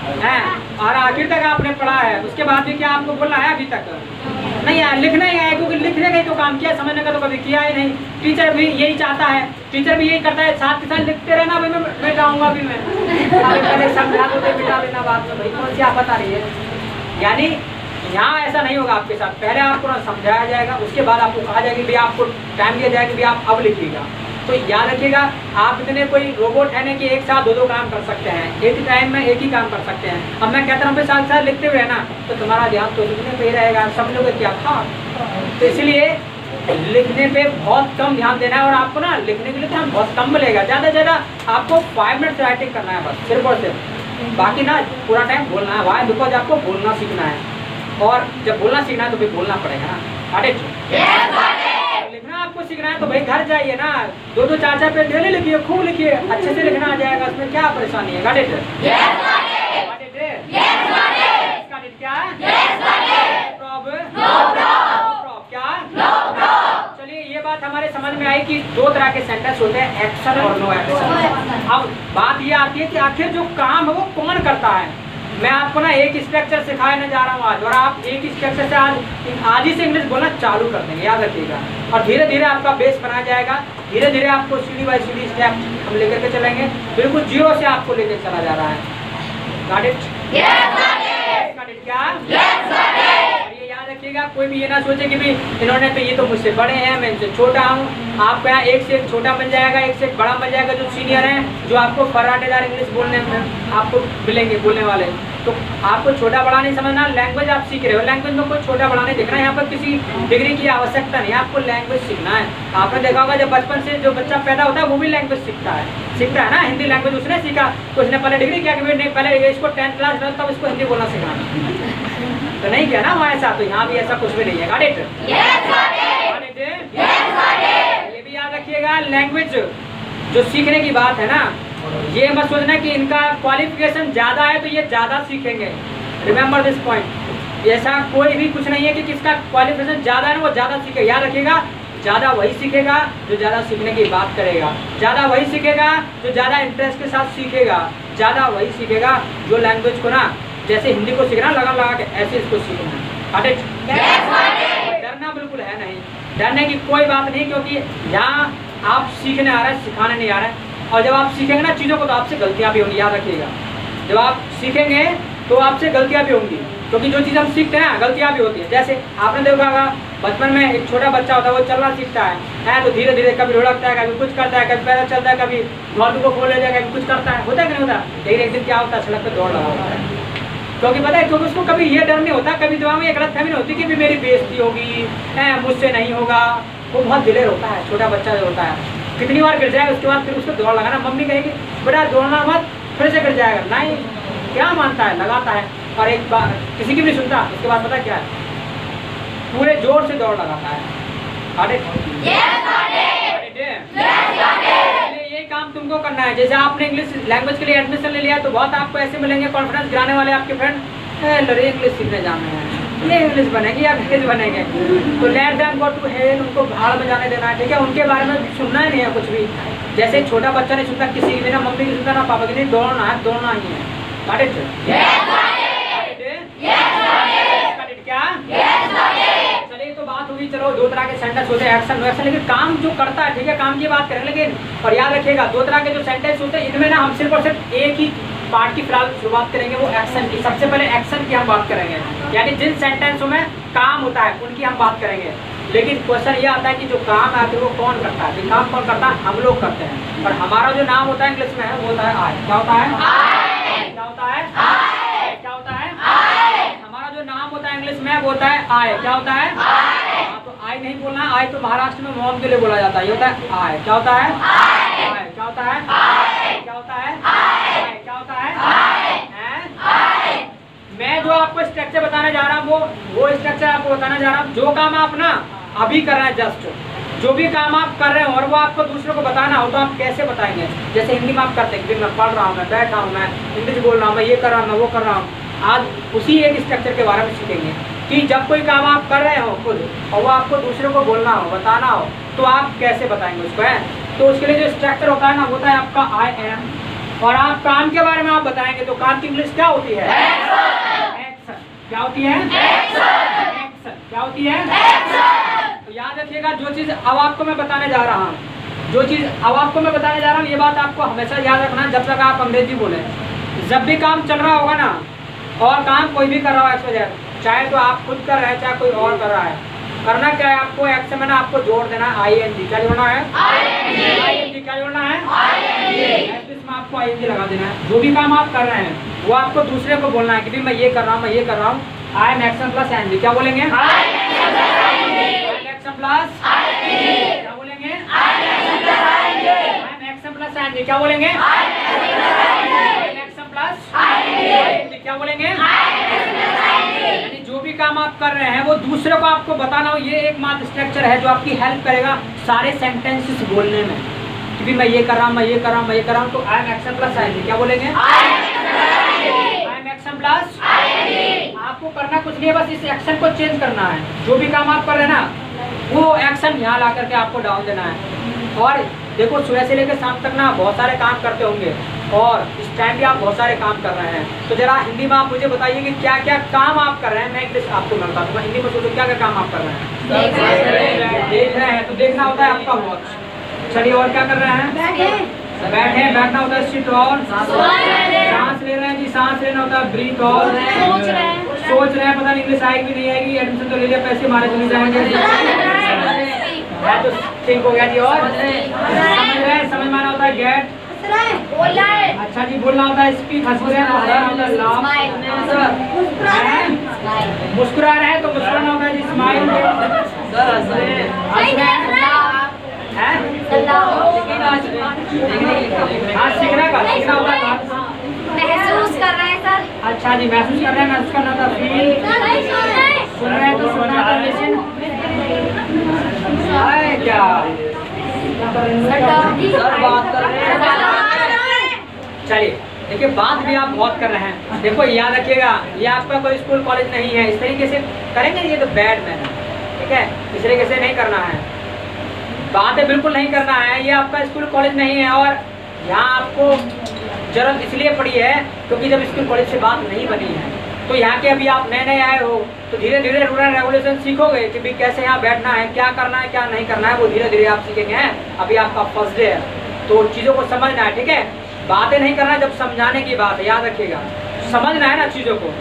और आखिर तक आपने पढ़ा है, उसके बाद भी क्या आपको बोलना है? अभी तक नहीं आया, लिखना ही आया, क्योंकि लिखने का ही तो काम किया, समझने का तो कभी किया ही नहीं। टीचर भी यही चाहता है, टीचर भी यही करता है, साथ के साथ लिखते रहना। भाई मैं मिटाऊंगा भी, मैं पहले समझा दो तो मिटा देना बाद में, भाई कौन सी आफत आ रही है। यानी यहाँ ऐसा नहीं होगा आपके साथ, पहले आपको ना समझाया जाएगा, उसके बाद आपको कहा जाएगा भी आपको टाइम दिया जाएगा भी आप अब लिखिएगा। तो याद रखिएगा, आप इतने कोई रोबोट है नहीं कि एक साथ दो काम कर सकते हैं, एक ही टाइम में एक ही काम कर सकते हैं। अब मैं कहता हूँ साथ साथ लिखते हुए ना, तो तुम्हारा ध्यान तो लिखने पे ही रहेगा, सब लोग क्या था। तो इसलिए लिखने पे बहुत कम ध्यान देना है, और आपको ना लिखने के लिए ध्यान बहुत कम मिलेगा। ज़्यादा से ज़्यादा आपको 5 मिनट राइटिंग करना है बस, सिर्फ और सिर्फ। बाकी ना पूरा टाइम बोलना है। वाई? बिकॉज आपको बोलना सीखना है, और जब बोलना सीखना है तो फिर बोलना पड़ेगा ना। लिखना आपको सीखना है तो भाई घर जाइए ना, 2-2 4-4 पेज डेली लिखिए, खूब लिखिए, अच्छे से लिखना आ जाएगा, उसमें क्या परेशानी है? गाड़ी क्या? चलिए ये बात हमारे समझ में आई कि 2 तरह के सेंटेंस होते हैं, एक्शन और नो एक्शन। अब बात ये आती है कि आखिर जो काम है वो कौन करता है। मैं आपको ना एक स्ट्रक्चर सिखाने जा रहा हूँ आज, और आप एक स्ट्रक्चर से आज ही से इंग्लिश बोलना चालू कर देंगे, याद रखिएगा। और धीरे धीरे आपका बेस बना जाएगा, धीरे धीरे आपको सीढ़ी बाई सीढ़ी स्टेप हम लेकर के चलेंगे, बिल्कुल 0 से आपको लेकर चला जा रहा है। Got it? Got it? क्या? और ये याद रखिएगा, कोई भी ये ना सोचे कि भी इन्होंने तो ये तो मुझसे बड़े हैं, मैं इनसे छोटा हूँ। आपका यहाँ एक से एक छोटा मिल जाएगा, एक से एक बड़ा मिल जाएगा, जो सीनियर हैं, जो आपको फर्राटेदार इंग्लिश बोलने में आपको मिलेंगे बोलने वाले। तो आपको छोटा बड़ा नहीं समझना, लैंग्वेज आप सीख रहे हो, लैंग्वेज में कोई छोटा बड़ा नहीं देखना। यहाँ पर किसी डिग्री की आवश्यकता नहीं, आपको लैंग्वेज सीखना है। आपने देखा होगा जब बचपन से जो बच्चा पैदा होता है वो भी लैंग्वेज सीखता है ना। हिंदी लैंग्वेज उसने सीखा, तो उसने पहले डिग्री किया कि पहले इसको 10th क्लास तब उसको हिंदी बोलना सिखाना, तो नहीं किया ना हमारे साथ। तो यहाँ भी ऐसा कुछ भी नहीं है। गाड़ी ये भी याद रखिएगा, लैंग्वेज जो सीखने की बात है ना, ये मत सोचना कि इनका क्वालिफिकेशन ज़्यादा है तो ये ज़्यादा सीखेंगे। रिमेंबर दिस पॉइंट, ऐसा कोई भी कुछ नहीं है कि किसका क्वालिफिकेशन ज़्यादा है वो ज़्यादा सीखेगा। याद रखिएगा, ज़्यादा वही सीखेगा जो ज़्यादा सीखने की बात करेगा, ज़्यादा वही सीखेगा जो ज़्यादा इंटरेस्ट के साथ सीखेगा, ज़्यादा वही सीखेगा जो लैंग्वेज को ना, जैसे हिंदी को सीखना लगा के ऐसे इसको सीखना। डरना बिल्कुल है नहीं, डरने की कोई बात नहीं, क्योंकि यहाँ आप सीखने आ रहे हैं, सिखाने नहीं आ रहे हैं। और जब आप सीखेंगे ना चीज़ों को तो आपसे गलतियाँ भी होंगी, याद रखिएगा। जब आप सीखेंगे तो आपसे गलतियाँ भी होंगी, क्योंकि जो चीज़ हम सीखते हैं ना गलतियाँ भी होती है। जैसे आपने देखा होगा बचपन में एक छोटा बच्चा होता है, वो चलना सीखता है तो धीरे धीरे कभी लुढ़कता है, कभी कुछ करता है, कभी पैदल चलता है, कभी घोड़े को खोल लेता है, कभी कुछ करता है, होता है कि नहीं होता। लेकिन एक दिन क्या होता है, सड़क पर दौड़ लगा होता है। क्योंकि पता है, क्योंकि उसको कभी ये डर नहीं होता, कभी दिमाग में एक गलतफहमी नहीं होती कि भी मेरी बेइज्जती होगी, मुझसे नहीं होगा। वो बहुत दिलेर होता है, छोटा बच्चा जो होता है, कितनी बार गिर जाए उसके बाद फिर उसको दौड़ लगाना। मम्मी कहेगी बेटा दौड़ना मत, फिर से गिर जाएगा, नहीं, क्या मानता है, लगाता है, और एक बार किसी की भी नहीं सुनता। उसके बाद पता क्या है, पूरे जोर से दौड़ लगाता है। ये काम तुमको करना है। जैसे आपने इंग्लिश लैंग्वेज के लिए एडमिशन ले लिया, तो बहुत आपको ऐसे मिलेंगे कॉन्फिडेंस गिराने वाले आपके फ्रेंड, लड़े इंग्लिश सीखने जाना है, ये इंग्लिश बनेगी या अंग्रेज बनेंगे, तो let them go to hell, उनको भाड़ में जाने देना है, ठीक है। उनके बारे में सुनना ही नहीं है कुछ भी। जैसे छोटा बच्चा नहीं सुनता किसी की, ना मम्मी की सुनता ना पापा की, नहीं, दौड़ना है, दौड़ना ही है। क्या? चलिए तो बात हुई, चलो 2 तरह के सेंटेंस होते हैं, एक्शन नो एक्शन। लेकिन काम जो करता है, ठीक है, काम की बात करें। लेकिन और याद रखिएगा, 2 तरह के जो सेंटेंस होते हैं, इनमें ना हम सिर्फ और सिर्फ एक ही पार्ट की फिलहाल शुरुआत करेंगे, वो एक्शन की। सबसे पहले एक्शन की हम बात करेंगे, यानी जिन सेंटेंसों में काम होता है उनकी हम बात करेंगे। लेकिन क्वेश्चन ये आता है कि जो काम है आखिर वो कौन करता है? तो काम कौन करता है? हम लोग करते हैं। और हमारा जो नाम होता है इंग्लिश में वो होता है आई। क्या होता है? क्या होता है? क्या होता है? हमारा जो नाम होता है इंग्लिश में वो होता है आई। क्या होता है? तो आई नहीं बोलना है, आई तो महाराष्ट्र में मॉम के लिए बोला जाता है, ये होता है आई। क्या होता है? आई। क्या होता है? क्या होता है? क्या होता है? मैं जो आपको स्ट्रक्चर बताने जा रहा हूँ वो स्ट्रक्चर आपको बताने जा रहा हूँ। जो काम आप ना अभी कर रहे हैं, जस्ट जो भी काम आप कर रहे हो और वो आपको दूसरों को बताना हो तो आप कैसे बताएंगे? जैसे हिंदी में आप करते हैं कि मैं पढ़ रहा हूँ, मैं बैठा हूँ, मैं इंग्लिश बोल रहा हूँ, मैं ये कर रहा हूँ, मैं वो कर रहा हूँ। आज उसी एक स्ट्रक्चर के बारे में सीखेंगे। कि जब कोई काम आप कर रहे हो खुद और वो आपको दूसरे को बोलना हो, बताना हो, तो आप कैसे बताएंगे उसको, है? तो उसके लिए जो स्ट्रक्चर होता है ना, होता है आपका आई एम। और आप काम के बारे में आप बताएंगे तो काम की इंग्लिश क्या होती है? एक्शन। क्या होती है? एक्शन। क्या होती है? तो याद रखिएगा, जो चीज़ अब आपको मैं बताने जा रहा हूँ, ये बात आपको हमेशा याद रखना जब तक आप अंग्रेजी बोलें। जब भी काम चल रहा होगा ना, और काम कोई भी कर रहा हो, चाहे तो आप खुद कर रहे हैं चाहे कोई और कर रहा है, करना क्या है आपको? एक्शन में ना आपको जोड़ देना है आईएनजी। क्या जोड़ना है? आईएनजी। क्या जोड़ना है? इसमें आपको आईएनजी लगा देना है। जो भी काम आप कर रहे हैं वो आपको दूसरे को बोलना है कि भाई मैं ये कर रहा हूँ, मैं ये कर रहा हूँ। I am action plus NG. क्या बोलेंगे? I am action plus. क्या बोलेंगे? I am action plus NG. क्या बोलेंगे? I am action plus ING. क्या बोलेंगे? यानी जो भी काम आप कर रहे हैं वो दूसरे को आपको बताना हो, ये एकमात्र स्ट्रक्चर है जो आपकी हेल्प करेगा सारे सेंटेंसेस बोलने में कि भी मैं ये कर रहा हूँ, मैं ये कर रहा हूँ, मैं ये कर रहा हूँ। तो I am action plus ING. क्या बोलेंगे? I am action plus ING. आपको करना कुछ नहीं है, बस इस एक्शन को चेंज करना है। जो भी काम आप कर रहे हैं ना, वो एक्शन यहाँ ला करके आपको डाउन देना है। और देखो, सुबह से लेकर शाम तक ना बहुत सारे काम करते होंगे, और इस टाइम भी आप बहुत सारे काम कर रहे हैं। तो जरा हिंदी में आप मुझे बताइए कि क्या क्या काम आप कर रहे हैं। मैं इंग्लिश आपको मैं बता दूँगा, हिंदी में सोचो क्या क्या काम आप कर रहे हैं। देख रहे हैं, तो देखना होता है आपका वॉच। चलिए, और क्या कर रहे हैं? बैठे। बैठना होता है सिट। और सांस ले रहे हैं जी, सांस लेना होता है ब्रीथ। और सोच रहे हैं, पता नहीं इंग्लिश आएगी भी नहीं आएगी, एडमिशन तो ले लिया, पैसे मारे तो नहीं जाएंगे, है तो थिंक हो गया जी। और समझ रहे हैं, समझ माना होता है गेट। अच्छा जी, बोलना होता है स्पीक। हंस रहे हैं तो हंसना होता है लाफ। मुस्कुरा रहे हैं तो मुस्कुराना होता है जी स्माइल। हंस रहे हैं, हाँ सीखने का सीखना होता है। महसूस कर रहे हैं सर। अच्छा जी, महसूस कर रहे हैं, महसूस करना था फील। सुन रहे हैं तो सुनना था लिसन। क्या सर बात कर रहे हैं? चलिए देखिए, बात भी आप बहुत कर रहे हैं। देखो याद रखिएगा, ये आपका कोई स्कूल कॉलेज नहीं है। इस तरीके से करेंगे ये तो बैड मैन है, ठीक है? इस तरीके से नहीं करना है, बातें बिल्कुल नहीं करना है। ये आपका स्कूल कॉलेज नहीं है, और यहाँ आपको जरूरत इसलिए पड़ी है क्योंकि जब स्कूल कॉलेज से बात नहीं बनी है, तो यहाँ के अभी आप नए नए आए हो, तो धीरे धीरे रूल रेगुलेशन सीखोगे कि भाई कैसे यहाँ बैठना है, क्या करना है, क्या नहीं करना है, वो धीरे धीरे आप सीखेंगे। अभी आपका फर्स्ट डे है, तो चीज़ों को समझना है, ठीक है? बातें नहीं करना, जब समझाने की बात है, याद रखिएगा, समझना है ना चीज़ों को।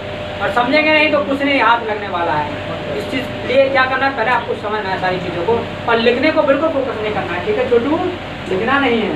और समझेंगे नहीं तो कुछ नहीं हाथ लगने वाला है। इस चीज़ लिए क्या करना है, पहले आपको समझना है सारी चीज़ों को, और लिखने को बिल्कुल फोकस नहीं करना है, ठीक है छोटू? लिखना नहीं है,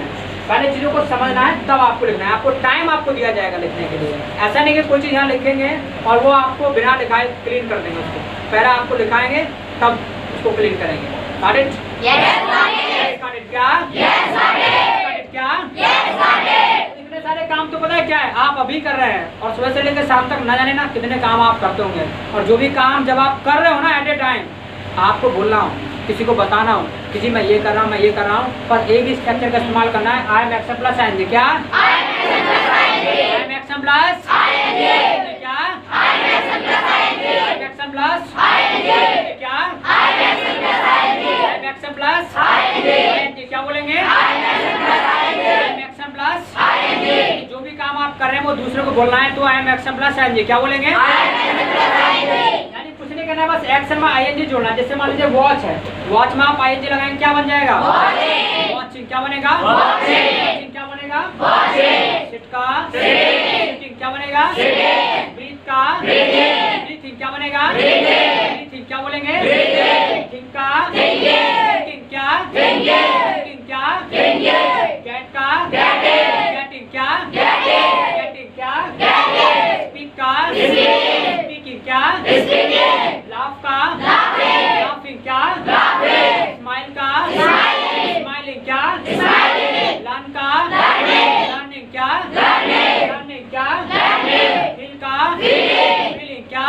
पहले चीज़ों को समझना है, तब आपको लिखना है। आपको टाइम आपको दिया जाएगा लिखने के लिए। ऐसा नहीं कि कोई चीज़ यहाँ लिखेंगे और वो आपको बिना लिखाए क्लीन कर देंगे उसको। पहले आपको लिखाएंगे तब उसको क्लीन करेंगे। Got it? Yes, got it. क्या? Yes, got it. क्या? Yes, got it. इतने सारे काम तो पता है क्या है, आप अभी कर रहे हैं, और सुबह से लेकर शाम तक ना जाने ना कितने काम आप करते होंगे। और जो भी काम जब आप कर रहे हो ना एट ए टाइम, आपको बोलना हो, किसी को बताना हो कि जी मैं ये कर रहा हूँ, मैं ये कर रहा हूँ, पर एक ही स्ट्रक्चर का इस्तेमाल करना है। I am action plus ING. क्या? I am action plus ING. क्या? I am action plus ING. क्या? I am action plus ING. क्या बोलेंगे? I am action plus ING. जो भी काम आप कर रहे हैं वो दूसरे को बोलना है, तो I am action plus ING. क्या बोलेंगे? यानी कुछ नहीं करना है, बस एक्शन में आईएनजी जोड़ना है। जैसे मान लीजिए वॉच है, वॉच में आप आईएनजी लगाएंगे, क्या बन जाएगा? वॉचिंग। क्या बनेगा? वॉचिंग। क्या बनेगा? सिट का सिटिंग। क्या बनेगा? ब्रीथ का ब्रीथिंग। क्या बनेगा? ब्रीथिंग। क्या बोलेंगे? थिंक का थिंकिंग। क्या? थिंकिंग। क्या? गेट का गेटिंग। क्या? गेटिंग। क्या? स्पीक का स्पीकिंग। क्या? लाफ का लाफिंग। क्या? स्माइल का स्माइलिंग। क्या? लर्न का लर्निंग। क्या? लर्निंग। क्या? फील का फीलिंग। क्या?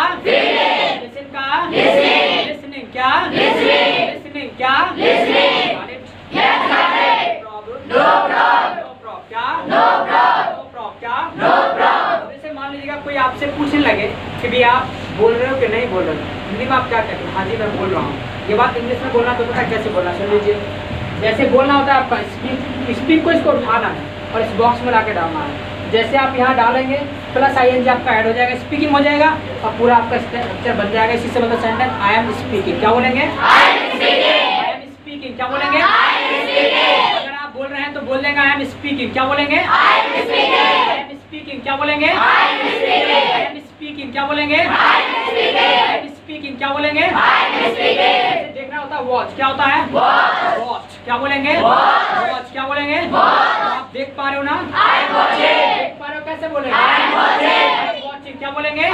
लिसन का लिसनिंग। क्या? लिसनिंग। क्या? जैसे मान लीजिएगा कोई आपसे पूछने लगे कि भी आप बोल रहे हो कि नहीं बोल रहे हो, हिंदी में आप क्या कहते हैं? हाँ जी मैं बोल रहा हूँ। ये बात इंग्लिश में बोलना तो पता कैसे बोलना, सुन लीजिए। जैसे बोलना होता है आपका स्पीक को इसको उठाना है और इस बॉक्स में ला के डालना है। जैसे आप यहाँ डालेंगे प्लस ING आपका ऐड हो जाएगा, स्पीकिंग हो जाएगा और पूरा आपका स्ट्रक्चर बन जाएगा। इसी से मतलब सेंटेंस आई एम स्पीकिंग। क्या बोलेंगे? I am speaking. क्या बोलेंगे? अगर आप बोल रहे हैं तो बोल देंगे आई एम स्पीकिंग। क्या बोलेंगे? I am speaking. क्या बोलेंगे? I am speaking. क्या बोलेंगे? I am speaking. क्या बोलेंगे? देखना होता है वॉच। क्या होता है? वॉच। क्या बोलेंगे? वॉच। क्या बोलेंगे? आप देख पा रहे हो ना? देख पा रहे हो? कैसे बोलेंगे? वॉचिंग। क्या बोलेंगे?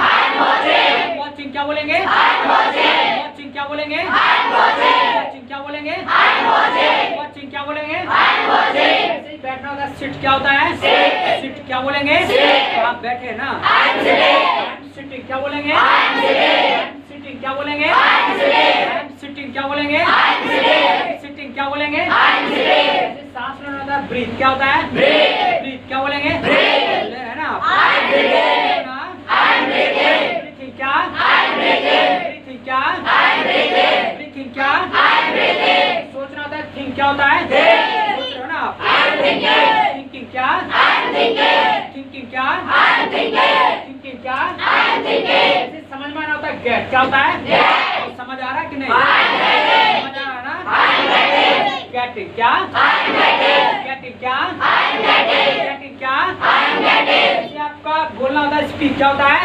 वॉचिंग। क्या बोलेंगे? वॉचिंग। क्या बोलेंगे? वॉचिंग। क्या बोलेंगे? वॉचिंग। क्या बोलेंगे? ऐसे ही बैठना होता है सिट। क्या होता है? सिट। क्या बोलेंगे? आप बैठे ना? सिटिंग। क्या बोलेंगे? सिटिंग। क्या बोलेंगे? सिटिंग। क्या बोलेंगे? सिटिंग। क्या बोलेंगे? ऐसे सांस लेना होता है ब्रीथ। क्या होता है? ब्रीथ। क्या बोलेंगे? है ना? ब्रीथिंग। क्या? ब्रीथिंग। क्या? ब्रीथिंग। क्या? सोचना होता है थिंक। क्या होता है? सोच रहे हो ना आप? थिंकिंग। क्या? थिंकिंग। क्या? थिंकिंग। क्या? ऐसे समझ में आना होता है गेट। क्या होता है? तो समझ आ रहा है कि नहीं? समझ आ रहा है ना? गेटिंग। क्या? गेटिंग। क्या? गेटिंग। क्या? ऐसे आपका बोलना होता है स्पीक। क्या होता है?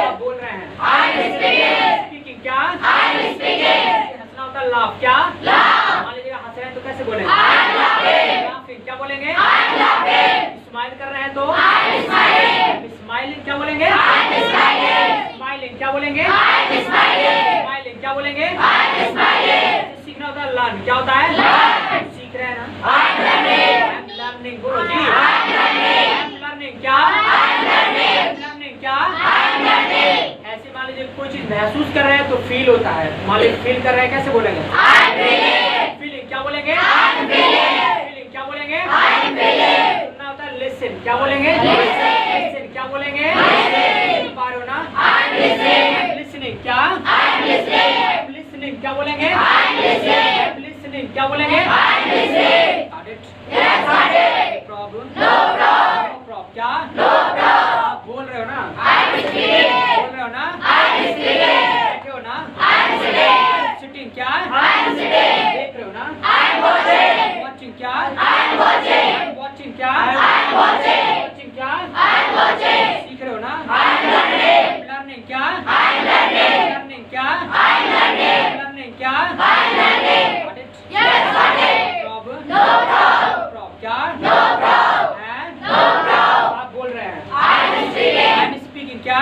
आप बोल रहे हैं स्पीकिंग। क्या? हंसना होता है लाफ। क्या? मान लीजिएगा हंस रहे हैं तो कैसे बोलेंगे? लाफिंग। क्या बोलेंगे? स्माइल कर रहे हैं तो स्माइलिंग। क्या बोलेंगे? स्माइलिंग। क्या बोलेंगे? स्माइलिंग। क्या बोलेंगे? सीखना होता है लर्न। क्या होता है? सीख रहे हैं ना? लर्निंग। बोलो जी। लर्निंग। क्या? लर्निंग। क्या? ऐसे मान लीजिए कोई चीज महसूस कर रहे हैं तो फील होता है। मान लीजिए फील कर रहे हैं कैसे बोलेंगे? फीलिंग। क्या बोलेंगे? फीलिंग। क्या बोलेंगे? सुनना होता है लिसन। क्या बोलेंगे? लिसन। क्या बोलेंगे? सुन पा रहे हो ना? लिसनिंग। क्या? लिसनिंग। क्या बोलेंगे? लिसनिंग। क्या बोलेंगे? प्रॉब्लम। क्या? आप बोल रहे हो ना? बोल रहे हो ना? बैठे हो ना? सिटिंग। क्या? देख रहे हो ना? वॉचिंग। क्या? वॉचिंग। क्या? वॉचिंग। क्या? सीख रहे हो ना? लर्निंग। क्या? लर्निंग। क्या? लर्निंग। क्या? क्या? आप बोल रहे हैं आई एम स्पीकिंग। क्या?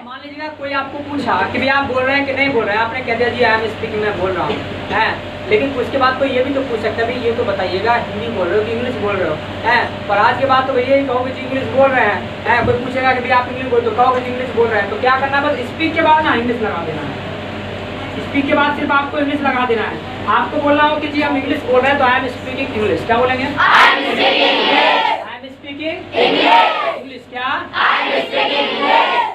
मान लीजिएगा कोई आपको पूछा कि भैया आप बोल रहे हैं कि नहीं बोल रहे हैं, आपने कह दिया जी आई एम स्पीकिंग, मैं बोल रहा हूँ है। लेकिन उसके बाद कोई ये भी तो पूछ सकता है भाई ये तो बताइएगा हिंदी बोल रहे हो कि इंग्लिश बोल रहे हो है। पर आज के बाद तो भैया ही कहोगे जी इंग्लिश बोल रहे हैं है। कोई पूछेगा कि भैया आप इंग्लिश बोल तो कहोगे जी इंग्लिश बोल रहे हैं। तो क्या करना है? बस स्पीक के बाद ना इंग्लिश लगा देना है। स्पीक के बाद सिर्फ आपको इंग्लिश लगा देना है। आपको बोलना हो कि जी हम इंग्लिश बोल रहे हैं तो आई एम स्पीकिंग इंग्लिश। क्या बोलेंगे? I am speaking English. क्या?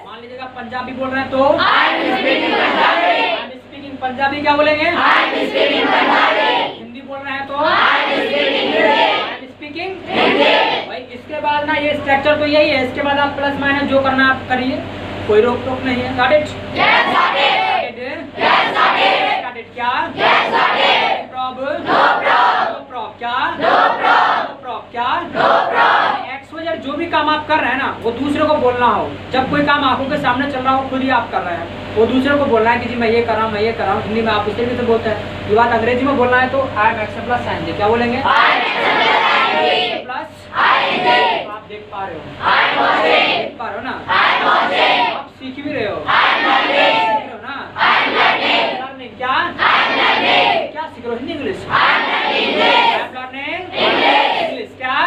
मान लीजिएगा पंजाबी बोल रहे हैं तो आई एम स्पीकिंग पंजाबी। क्या बोलेंगे? हिंदी बोल रहे हैं तो आई एम स्पीकिंग भाई। इसके बाद ना ये स्ट्रक्चर तो यही है। इसके बाद आप प्लस माइनस जो करना आप करिए, कोई रोक टोक नहीं है। Got it? क्या? प्रॉब्लम। क्या? क्या? एक्सपोजर जो भी काम आप कर रहे हैं ना वो दूसरे को बोलना हो। जब कोई काम आंखों के सामने चल रहा हो खुद ही आप कर रहे हैं, वो दूसरे को बोलना है कि जी मैं ये कर रहा हूँ, मैं ये कर रहा हूँ। हिंदी में आप इस तरीके से बोलते हैं। ये बात अंग्रेजी में बोलना है तो आई एम एक्स प्लस आएंगे। क्या बोलेंगे? प्लस आप देख पा रहे हो? देख पा रहे हो ना? आप सीख भी रहे हो? सीख रहे हो ना? लर्निंग। क्या? क्या सीख रहे हो? हिंदी इंग्लिश? Learning English. क्या?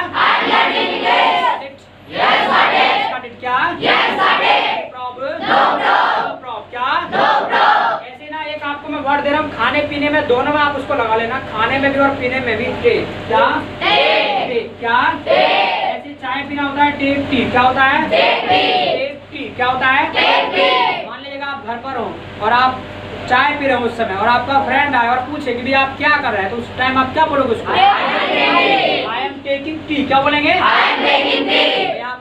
क्या? प्रॉब्लम। क्या? ऐसे ना एक आपको मैं वर्ड दे रहा हूँ खाने पीने में दोनों में आप उसको लगा लेना। खाने में भी और पीने में भी टे। क्या? क्या? ऐसे चाय पीना होता है टेक टी। क्या होता है? Take tea. क्या होता है? मान लीजिएगा आप घर घर पर हो और आप चाय पी रहे हो उस समय और आपका फ्रेंड आए और पूछे कि भाई आप क्या कर रहे हैं, तो उस टाइम आप क्या बोलोगे उसको? आई एम टेकिंग टी। क्या बोलेंगे? आप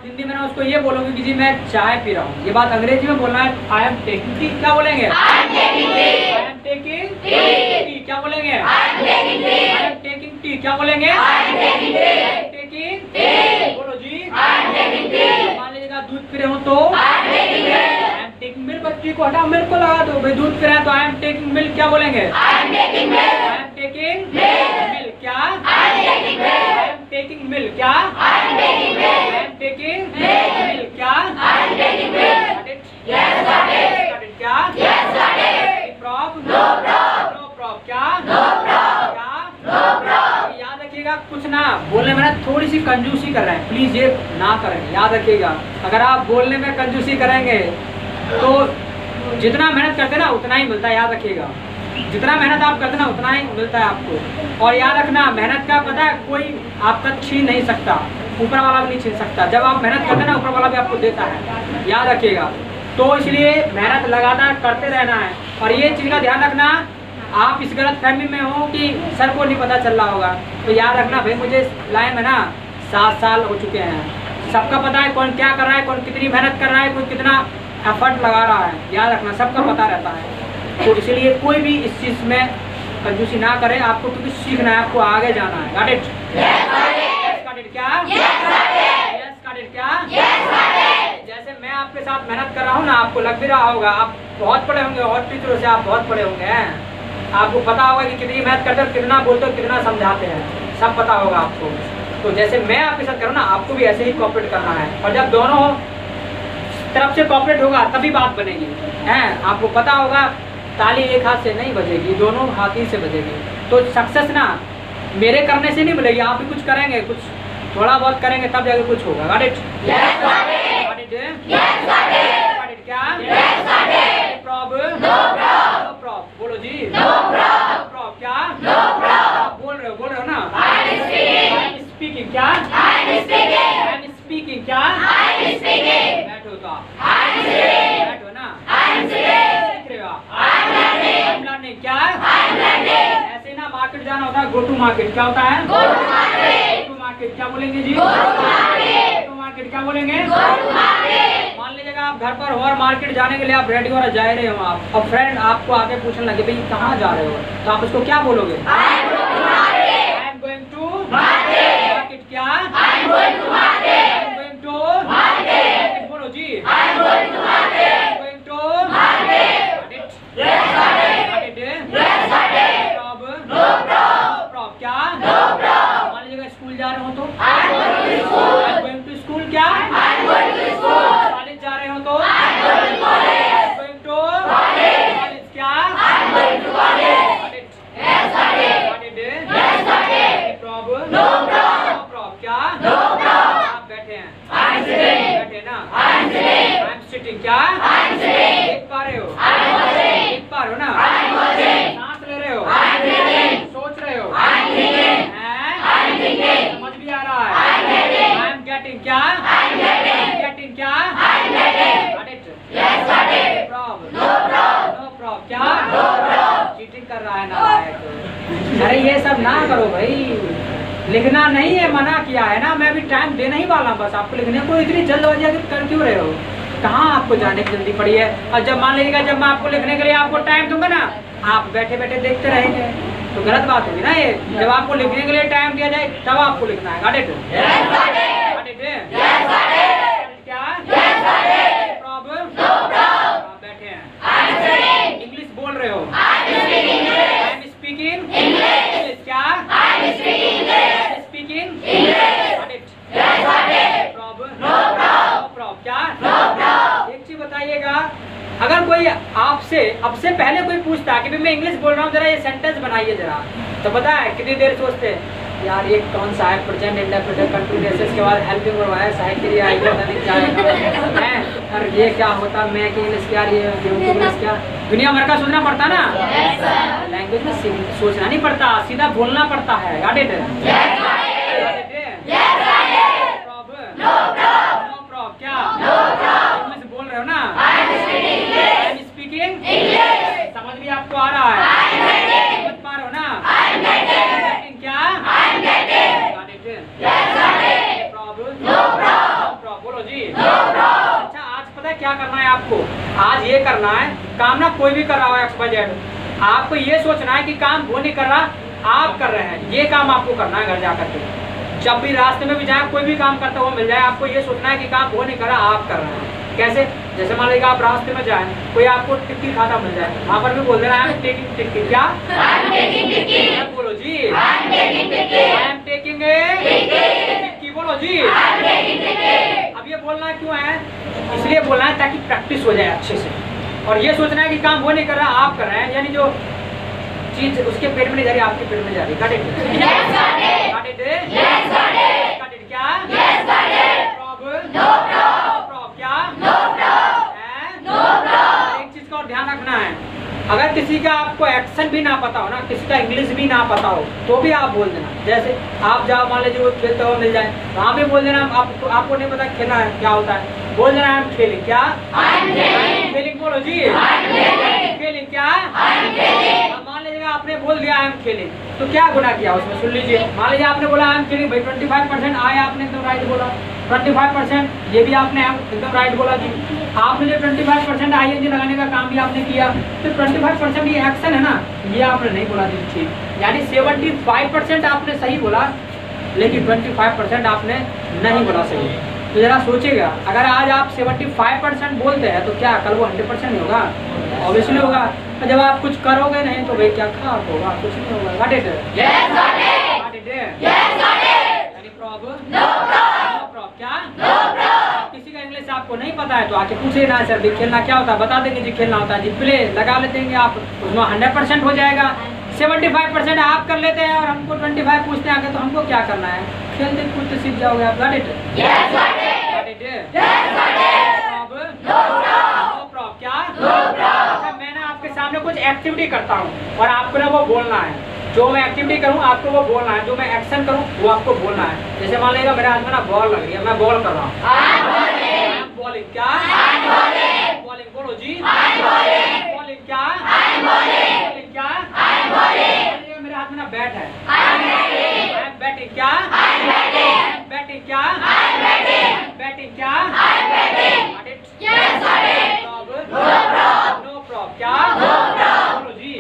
हिंदी में ना उसको ये बोलोगे कि जी मैं चाय पी रहा हूँ। ये बात अंग्रेजी में बोलना है, आई एम टेकिंग टी। क्या बोलेंगे? I am taking tea. क्या बोलेंगे? I am taking tea. क्या बोलेंगे? I am taking. बोलो जी। मान लीजिएगा दूध पी रहे हो तो आई एम टेकिंग मिल्क। बच्ची को हटा, मिल्क को लगा दो। भाई दूध पी रहे हैं तो आई एम टेकिंग मिल्क। क्या बोलेंगे? I am taking milk. क्या? I am taking milk. क्या? I am taking milk. क्या? क्या? प्रॉब? No prob. क्या? याद रखिएगा, कुछ ना बोलने में ना थोड़ी सी कंजूसी कर रहे हैं, प्लीज ये ना करें। याद रखिएगा, अगर आप बोलने में कंजूसी करेंगे तो जितना मेहनत करते ना उतना ही मिलता है। याद रखिएगा, जितना मेहनत आप करते ना उतना ही मिलता है आपको। और याद रखना, मेहनत का पता है कोई आपका छीन नहीं सकता, ऊपर वाला भी नहीं छीन सकता। जब आप मेहनत करते ना ऊपर वाला भी आपको देता है। याद रखिएगा, तो इसलिए मेहनत लगातार करते रहना है। और ये चीज़ का ध्यान रखना, आप इस गलत फहमी में हो कि सर को नहीं पता चल रहा होगा, तो याद रखना भाई मुझे लाइन में ना 7 साल हो चुके हैं। सबका पता है कौन क्या कर रहा है, कौन कितनी मेहनत कर रहा है, कौन कितना एफर्ट लगा रहा है। याद रखना, सबका पता रहता है। तो इसलिए कोई भी इस चीज़ में कंजूसी ना करे आपको, क्योंकि सीखना है, आपको आगे जाना है। Got it? Got it? क्या? Yes got it? क्या? जैसे मैं आपके साथ मेहनत कर रहा हूँ ना, आपको लग भी रहा होगा, आप बहुत पढ़े होंगे और टीचरों से आप बहुत पढ़े होंगे हैं, आपको पता होगा कि कितनी मेहनत करते हो, कितना बोलते हो, कितना समझाते हैं, सब पता होगा आपको। तो जैसे मैं आपके साथ करूँ ना, आपको भी ऐसे ही कोऑपरेट करना है। और जब दोनों तरफ से कोऑपरेट होगा तभी बात बनेगी, हैं? आपको पता होगा ताली एक हाथ से नहीं बजेगी, दोनों हाथ ही से बजेगी। तो सक्सेस ना मेरे करने से नहीं मिलेगी, आप भी कुछ करेंगे, कुछ थोड़ा बहुत करेंगे तब जाके कुछ होगा। Got it? Got it? Got it? क्या? प्रॉब? No prob. बोलो जी। No prob. क्या? आप बोल रहे हो ना? I am speaking. क्या? I am speaking. क्या? बैठो तो आप, बैठो ना, सीख रहे हो आप। I am learning. क्या? ऐसे ना मार्केट जाना होता है, गो टू मार्केट। क्या होता है? Go to market. क्या बोलेंगे जी? गो टू मार्केट। क्या बोलेंगे? मान लीजिएगा आप घर पर हो और मार्केट जाने के लिए आप रेडी हो जा रहे हो आप, और फ्रेंड आपको आके पूछने लगे भाई कहाँ जा रहे हो, तो आप उसको क्या बोलोगे? I am going to market. क्या? I am going to market. बोलो जी। I am going to market. Prob? क्या? मान लीजिएगा स्कूल जा रहे हो तो I am going to school. क्या? कॉलेज जा रहे हो तो I am going to college. क्या? प्रॉब? क्या? आप बैठे हैं, बैठे ना, आई एम सिटिंग। क्या? देख पा रहे हो ना, सांस ले रहे हो, सोच रहे हो, समझ भी आ रहा है। I am getting. क्या? गेटिंग। क्या? प्रॉब? No prob. क्या? चीटिंग कर रहा है ना। अरे ये सब ना करो भाई, लिखना नहीं है, मना किया है ना, मैं भी टाइम देना ही वाला बस आपको लिखने को। इतनी जल्दबाजी अगर कर क्यों रहे हो? कहाँ आपको जाने की जल्दी पड़ी है? और जब मान लीजिएगा जब मैं आपको लिखने के लिए आपको टाइम दूंगा ना, आप बैठे बैठे देखते रहेंगे, तो गलत बात होगी ना ये। जब आपको लिखने के लिए टाइम दिया जाए तब आपको लिखना है। Got it? क्या? प्रॉब्लम? आप बैठे हैं, इंग्लिश बोल रहे हो, आई एम स्पीकिंग इंग्लिश। क्या? I am speaking problem? क्या? एक चीज बताइएगा, अगर कोई आपसे पहले कोई पूछता कि मैं इंग्लिश बोल रहा हूँ, जरा ये सेंटेंस बनाइए जरा, तो पता है कितनी देर सोचते हैं यार ये कौन सा है, प्रेजेंट इंडेफिनिट कंटीन्यूअस के बाद हेल्पिंग वर्ब है, सहायक क्रिया है, पता नहीं क्या है, और ये क्या होता मैं कि इंग्लिश क्या, ये इंग्लिश क्या, दुनिया भर का सोचना पड़ता ना। लैंग्वेज में सोचना नहीं पड़ता, सीधा बोलना पड़ता है। Got it? No problem? क्या? इंग्लिश बोल रहे हो ना, आई एम स्पीकिंग क्या करना है आपको, आज ये करना है काम ना, कोई भी कर रहा है XYZ, आपको ये सोचना है कि काम वो नहीं कर रहा, आप कर रहे हैं, ये काम आपको करना है घर जाकर के। जब भी रास्ते में भी जाए, कोई भी काम करता हुआ मिल जाए, आपको ये सोचना है कि काम वो नहीं कर रहा, आप कर रहे हैं। कैसे? जैसे मान लीजिए आप रास्ते में जाए, कोई आपको टिक्की खाता मिल जाए, वहाँ पर भी बोल देना आई एम टेकिंग टिक्की। क्या बोलो जी? आई एम टेकिंग टिक्की। बोलो जी। अब ये बोलना क्यों है? इसलिए बोलना है ताकि प्रैक्टिस हो जाए अच्छे से, और ये सोचना है कि काम वो नहीं कर रहा, आप कर रहे हैं, यानी जो चीज उसके पेट में नहीं जा रही, आपके पेट में जा रही। Got it? Got it? Got it? क्या? Prob क्या? एक चीज का और ध्यान रखना है, अगर किसी का आपको एक्शन भी ना पता हो ना, किसी का इंग्लिश भी ना पता हो, तो भी आप बोल देना। जैसे आप जाओ, मान लीजिए वो खेलते हुए मिल जाए, वहाँ भी बोल देना आपको नहीं पता खेलना है क्या होता है, बोल देना आई एम खेलिंग। क्या? खेलिंग। बोलो जी। खेलिंग। क्या? मान लीजिएगा आपने बोल दिया आई एम खेलिंग, तो क्या गुनाह किया उसमें? सुन लीजिए, मान लीजिए आपने बोला आई एम खेलिंग, भाई 25% आया, आपने एकदम राइट बोला। 25% ये भी आपने एकदम राइट बोला जी। आपने जो 25% ING लगाने का काम भी आपने किया, तो 25% ये एक्शन है ना, ये आपने नहीं बोला जी, ठीक। यानी 75% आपने सही बोला, लेकिन 25% आपने नहीं बोला सही। तो जरा सोचिएगा, अगर आज आप 75% बोलते हैं तो क्या कल वो 100% नहीं होगा? ऑब्वियसली होगा। और जब आप कुछ करोगे नहीं तो भाई क्या खराब होगा? कुछ नहीं होगा। Got it? Got it? Any problem? No problem. क्या? किसी का इंग्लिश आपको नहीं पता है तो आके पूछे ना, सर भी खेलना क्या होता है, बता देंगे जी खेलना होता है जी, प्ले लगा लेते हैं आप, उसमें 100% हो जाएगा। 75% आप कर लेते हैं और हमको 25 पूछते हैं आगे, तो हमको क्या करना है? खेलते कूदते सीख जाओगे आप। Got it? Got it? No problem. क्या? अच्छा, मैं ना आपके सामने कुछ एक्टिविटी करता हूँ और आपको ना वो बोलना है, जो मैं एक्टिविटी करूँ आपको वो बोलना है, जो मैं एक्शन करूँ वो आपको बोलना है। जैसे मान लीजिएगा मेरे हाथ में ना बॉल लग रही है, मैं बॉल कर रहा हूँ, बॉलिंग। क्या? बॉलिंग। बोलो जी। बॉलिंग। क्या? बॉलिंग। क्या? मेरे हाथ में ना बैट है, बैटिंग। क्या? बैटिंग। क्या? बैटिंग। क्या? No problem. क्या? बोलो जी।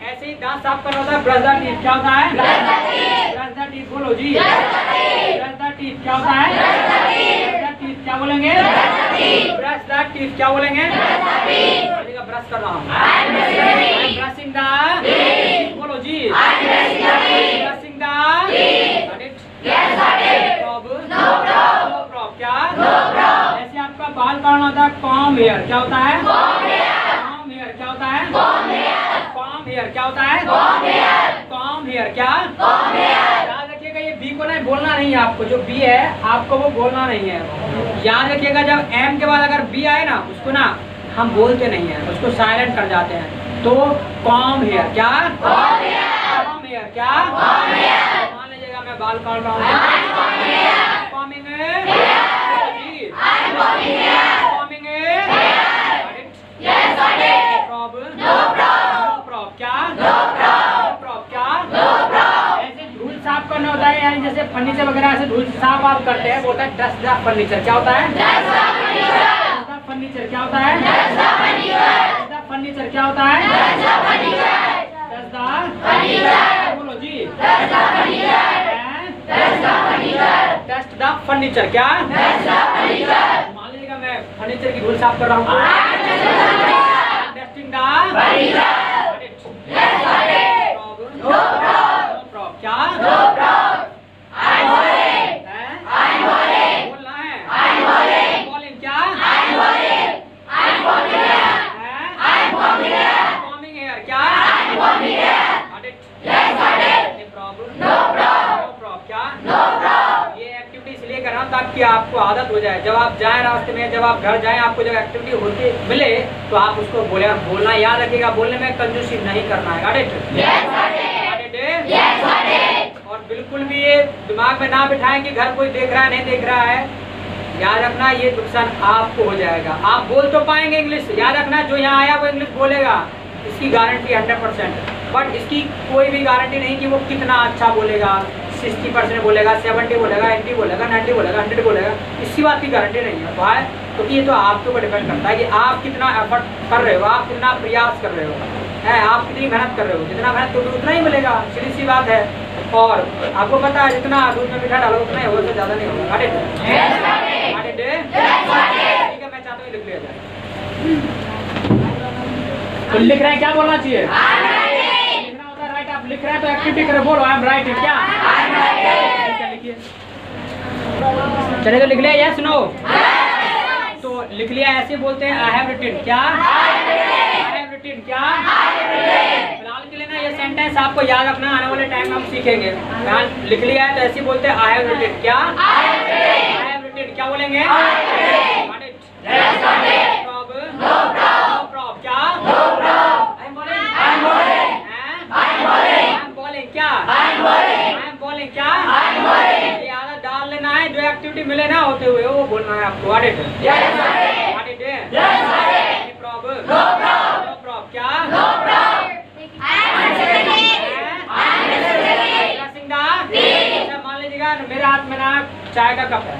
ऐसे ही दांत साफ करना होता है, ब्रश द टीथ। क्या होता है? Brush the teeth. बोलो जी। Brush the teeth. क्या होता है? Brush the teeth. क्या बोलेंगे? Brush the teeth. क्या बोलेंगे? ब्रश कर रहा हूँ, ब्रशिंग द। बोलो जी। Brushing the. क्या? ऐसे आपका बाल काटना होता है, कॉम हेयर। क्या होता है? Come here. क्या होता है? Come here. क्या होता है? Come here. क्या? याद रखिएगा, ये बी को ना बोलना नहीं है आपको, जो बी है आपको वो बोलना नहीं है। याद रखिएगा, जब एम के बाद अगर बी आए ना, उसको ना हम बोलते नहीं है, उसको साइलेंट कर जाते हैं। तो कॉम हेयर। क्या? Come here. क्या? मान लीजिएगा मैं बाल काट रहा हूँ, कॉमिंग साफ करना होता है, यानी जैसे फर्नीचर वगैरह से धूल साफ आप करते हैं, वो होता है डस्ट द फर्नीचर। क्या होता है? फर्नीचर। क्या होता है? फर्नीचर। क्या होता है? बोलो जी। Dust the furniture. क्या? मान लीजिएगा मैं फर्नीचर की धूल साफ कर रहा हूँ, डस्टिंग द। क्या? बोलना है, बॉलिंग। क्या? Coming here. क्या? क्या? ये एक्टिविटी इसलिए कर रहा हूँ ताकि आपको आदत हो जाए, जब आप जाए रास्ते में, जब आप घर जाए, आपको जब एक्टिविटी होती मिले तो आप उसको बोलना याद रखिएगा, बोलने में कंजूसी नहीं करना है। Got it? और बिल्कुल भी ये दिमाग में ना बिठाएं कि घर कोई देख रहा है नहीं देख रहा है। याद रखना, ये नुकसान आपको हो जाएगा। आप बोल तो पाएंगे इंग्लिश, याद रखना जो यहाँ आया वो इंग्लिश बोलेगा, इसकी गारंटी 100%। बट इसकी कोई भी गारंटी नहीं कि वो कितना अच्छा बोलेगा, 60% बोलेगा, 70 बोलेगा, 80 बोलेगा, 90 बोलेगा, 100 बोलेगा, इसी बात की गारंटी नहीं है। भाई क्योंकि ये तो आपके ऊपर डिपेंड करता है कि आप कितना एफर्ट कर रहे हो, आप कितना प्रयास कर रहे हो, है आप कितनी मेहनत कर रहे हो। जितना मेहनत करोगे उतना ही मिलेगा, सीधी सी बात है। और आपको पता है जितना दूध में मीठा डालो उतना ही होगा, उससे ज़्यादा नहीं होगा। ठीक है, मैं चाहता हूँ लिख लिया जाए। तो लिख रहे हैं, क्या बोलना चाहिए? लिखना होता है राइट। आप लिख रहे हैं तो एक्टिविटी करो, बोलो आई एम राइट। क्या लिखिए? चलिए तो लिख लिया, यस नो? तो लिख लिया, ऐसे बोलते हैं आई हैव रिटन। क्या? I have written. क्या? फिलहाल के लिए ना ये सेंटेंस आपको याद रखना, आने वाले टाइम में हम सीखेंगे। लिख लिया है तो ऐसे बोलते हैं आई हैव रिटन। क्या? I have written. क्या बोलेंगे? क्या ये आधा डाल लेना है, जो एक्टिविटी मिले ना होते हुए वो बोलना है आपको। What it? What it? Any problem? No problem. क्या? No problem. अच्छा मान लीजिएगा मेरे हाथ में ना चाय का कप है।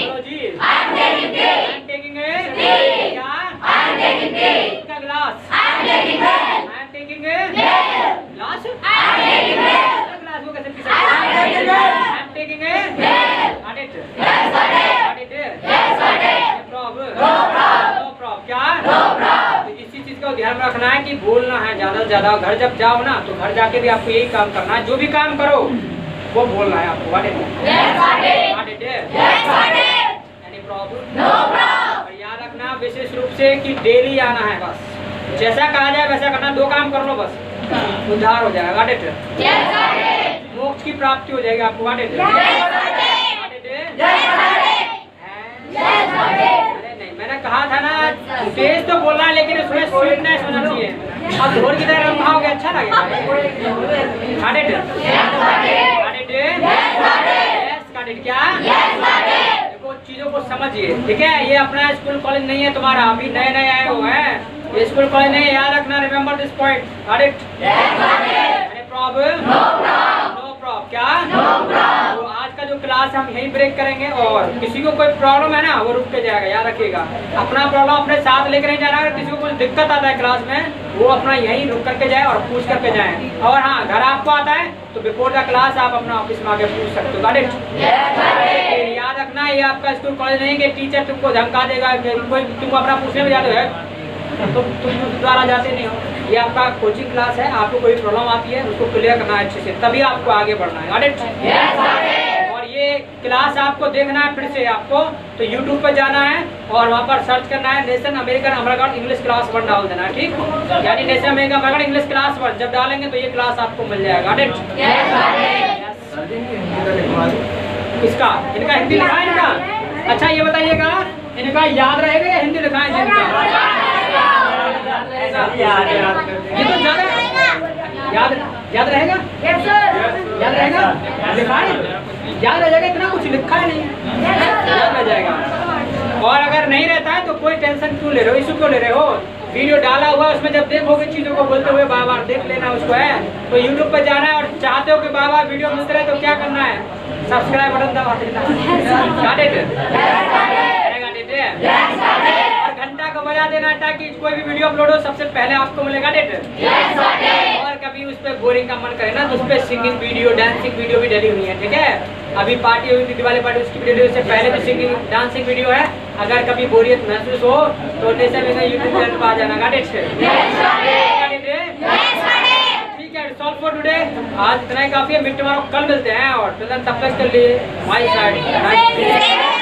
बोलो जी। I am taking it. क्या? का glass. I am taking glass. वो कैसे पी सकते हैं? I'm taking it. Got it? Got it? Problem? No problem. क्या? तो इसी चीज का ध्यान रखना है कि बोलना है ज्यादा से ज्यादा। घर जब जाओ ना तो घर जाके भी आपको यही काम करना है, जो भी काम करो वो बोलना है आपको। Got it? Got it? Any problem? No problem. और याद रखना विशेष रूप से कि डेली आना है, बस जैसा कहा जाए वैसा करना। 2 काम कर लो बस, उद्धार हो जाएगा। Got it? मोक्ष की प्राप्ति हो जाएगी आपको। Got it? अरे नहीं, मैंने कहा था ना तेज तो बोलना है लेकिन उसमें स्वीटनेस होना चाहिए। अब ढोल की तरह हम खाओगे अच्छा लगेगा। Got it? Got it? क्या? देखो चीजों को समझिए, ठीक है? ये अपना स्कूल कॉलेज नहीं है तुम्हारा, अभी नए नए आए हो हैं। ये स्कूल कॉलेज नहीं, याद रखना। Remember this point. Got it? Problem? No problem. क्या? No problem. तो आज का जो क्लास हम यहीं ब्रेक करेंगे, और किसी को कोई प्रॉब्लम है ना वो रुक के जाएगा, याद रखिएगा। अपना प्रॉब्लम अपने साथ लेकर नहीं जाना। अगर किसी को कुछ दिक्कत आता है क्लास में, वो अपना यहीं रुक करके जाए और पूछ करके जाए। और हाँ, घर आपको आता है तो बिफोर द क्लास आप अपना ऑफिस में आके पूछ सकते हो। Got it? याद रखना ये आपका स्कूल कॉलेज नहीं कि टीचर तुमको धमका देगा, कोई तुमको अपना पूछने में जाते हो तो तुम द्वारा जाते नहीं हो। ये आपका कोचिंग क्लास है, आपको कोई प्रॉब्लम आती है उसको क्लियर करना है अच्छे से, तभी आपको आगे बढ़ना है। Got it? और ये क्लास आपको देखना है फिर से आपको तो YouTube पे जाना है और वहाँ पर सर्च करना है nation American Amargarh English class 1 डाल देना है, ठीक? यानी nation American Amargarh English class 1 जब डालेंगे तो ये क्लास आपको मिल जाएगा। Got it? किसका? इनका हिंदी लिखा है इनका? अच्छा ये बताइएगा, इनका याद रहेगा या हिंदी लिखा है इनका? ये तो याद रहेगा? याद रहेगा? लिखा है? याद रह जाएगा, इतना कुछ लिखा है नहीं, याद रह जाएगा। और अगर नहीं रहता है तो कोई टेंशन क्यों ले रहे हो, इशू क्यों ले रहे हो? वीडियो डाला हुआ उसमें जब देखोगे चीज़ों को बोलते हुए बार बार देख लेना उसको, है तो YouTube पे जाना है। और चाहते हो कि बार बार वीडियो मिलते रहे तो क्या करना है? सब्सक्राइब बटन दबा देना। Got it? और घंटा को बजा देना ताकि कोई भी वीडियो अपलोड हो सबसे पहले आपको मिलेगा। Got it? और कभी उस पर बोरिंग का मन करे ना तो उस पर सिंगिंग वीडियो, डांसिंग वीडियो भी डली हुई है, ठीक है? अभी पार्टी हुई थी, दिवाली पार्टी, उसकी वीडियो से पहले भी सिंगिंग डांसिंग वीडियो है। अगर कभी बोरियत महसूस हो तो नेशन में यूट्यूब चैनल पर आ जाना। Got it? ठीक है, सॉल्व फॉर टुडे। आज इतना ही काफी है, मिड टुमारो कल मिलते हैं। और तब तक के लिए माय साइड।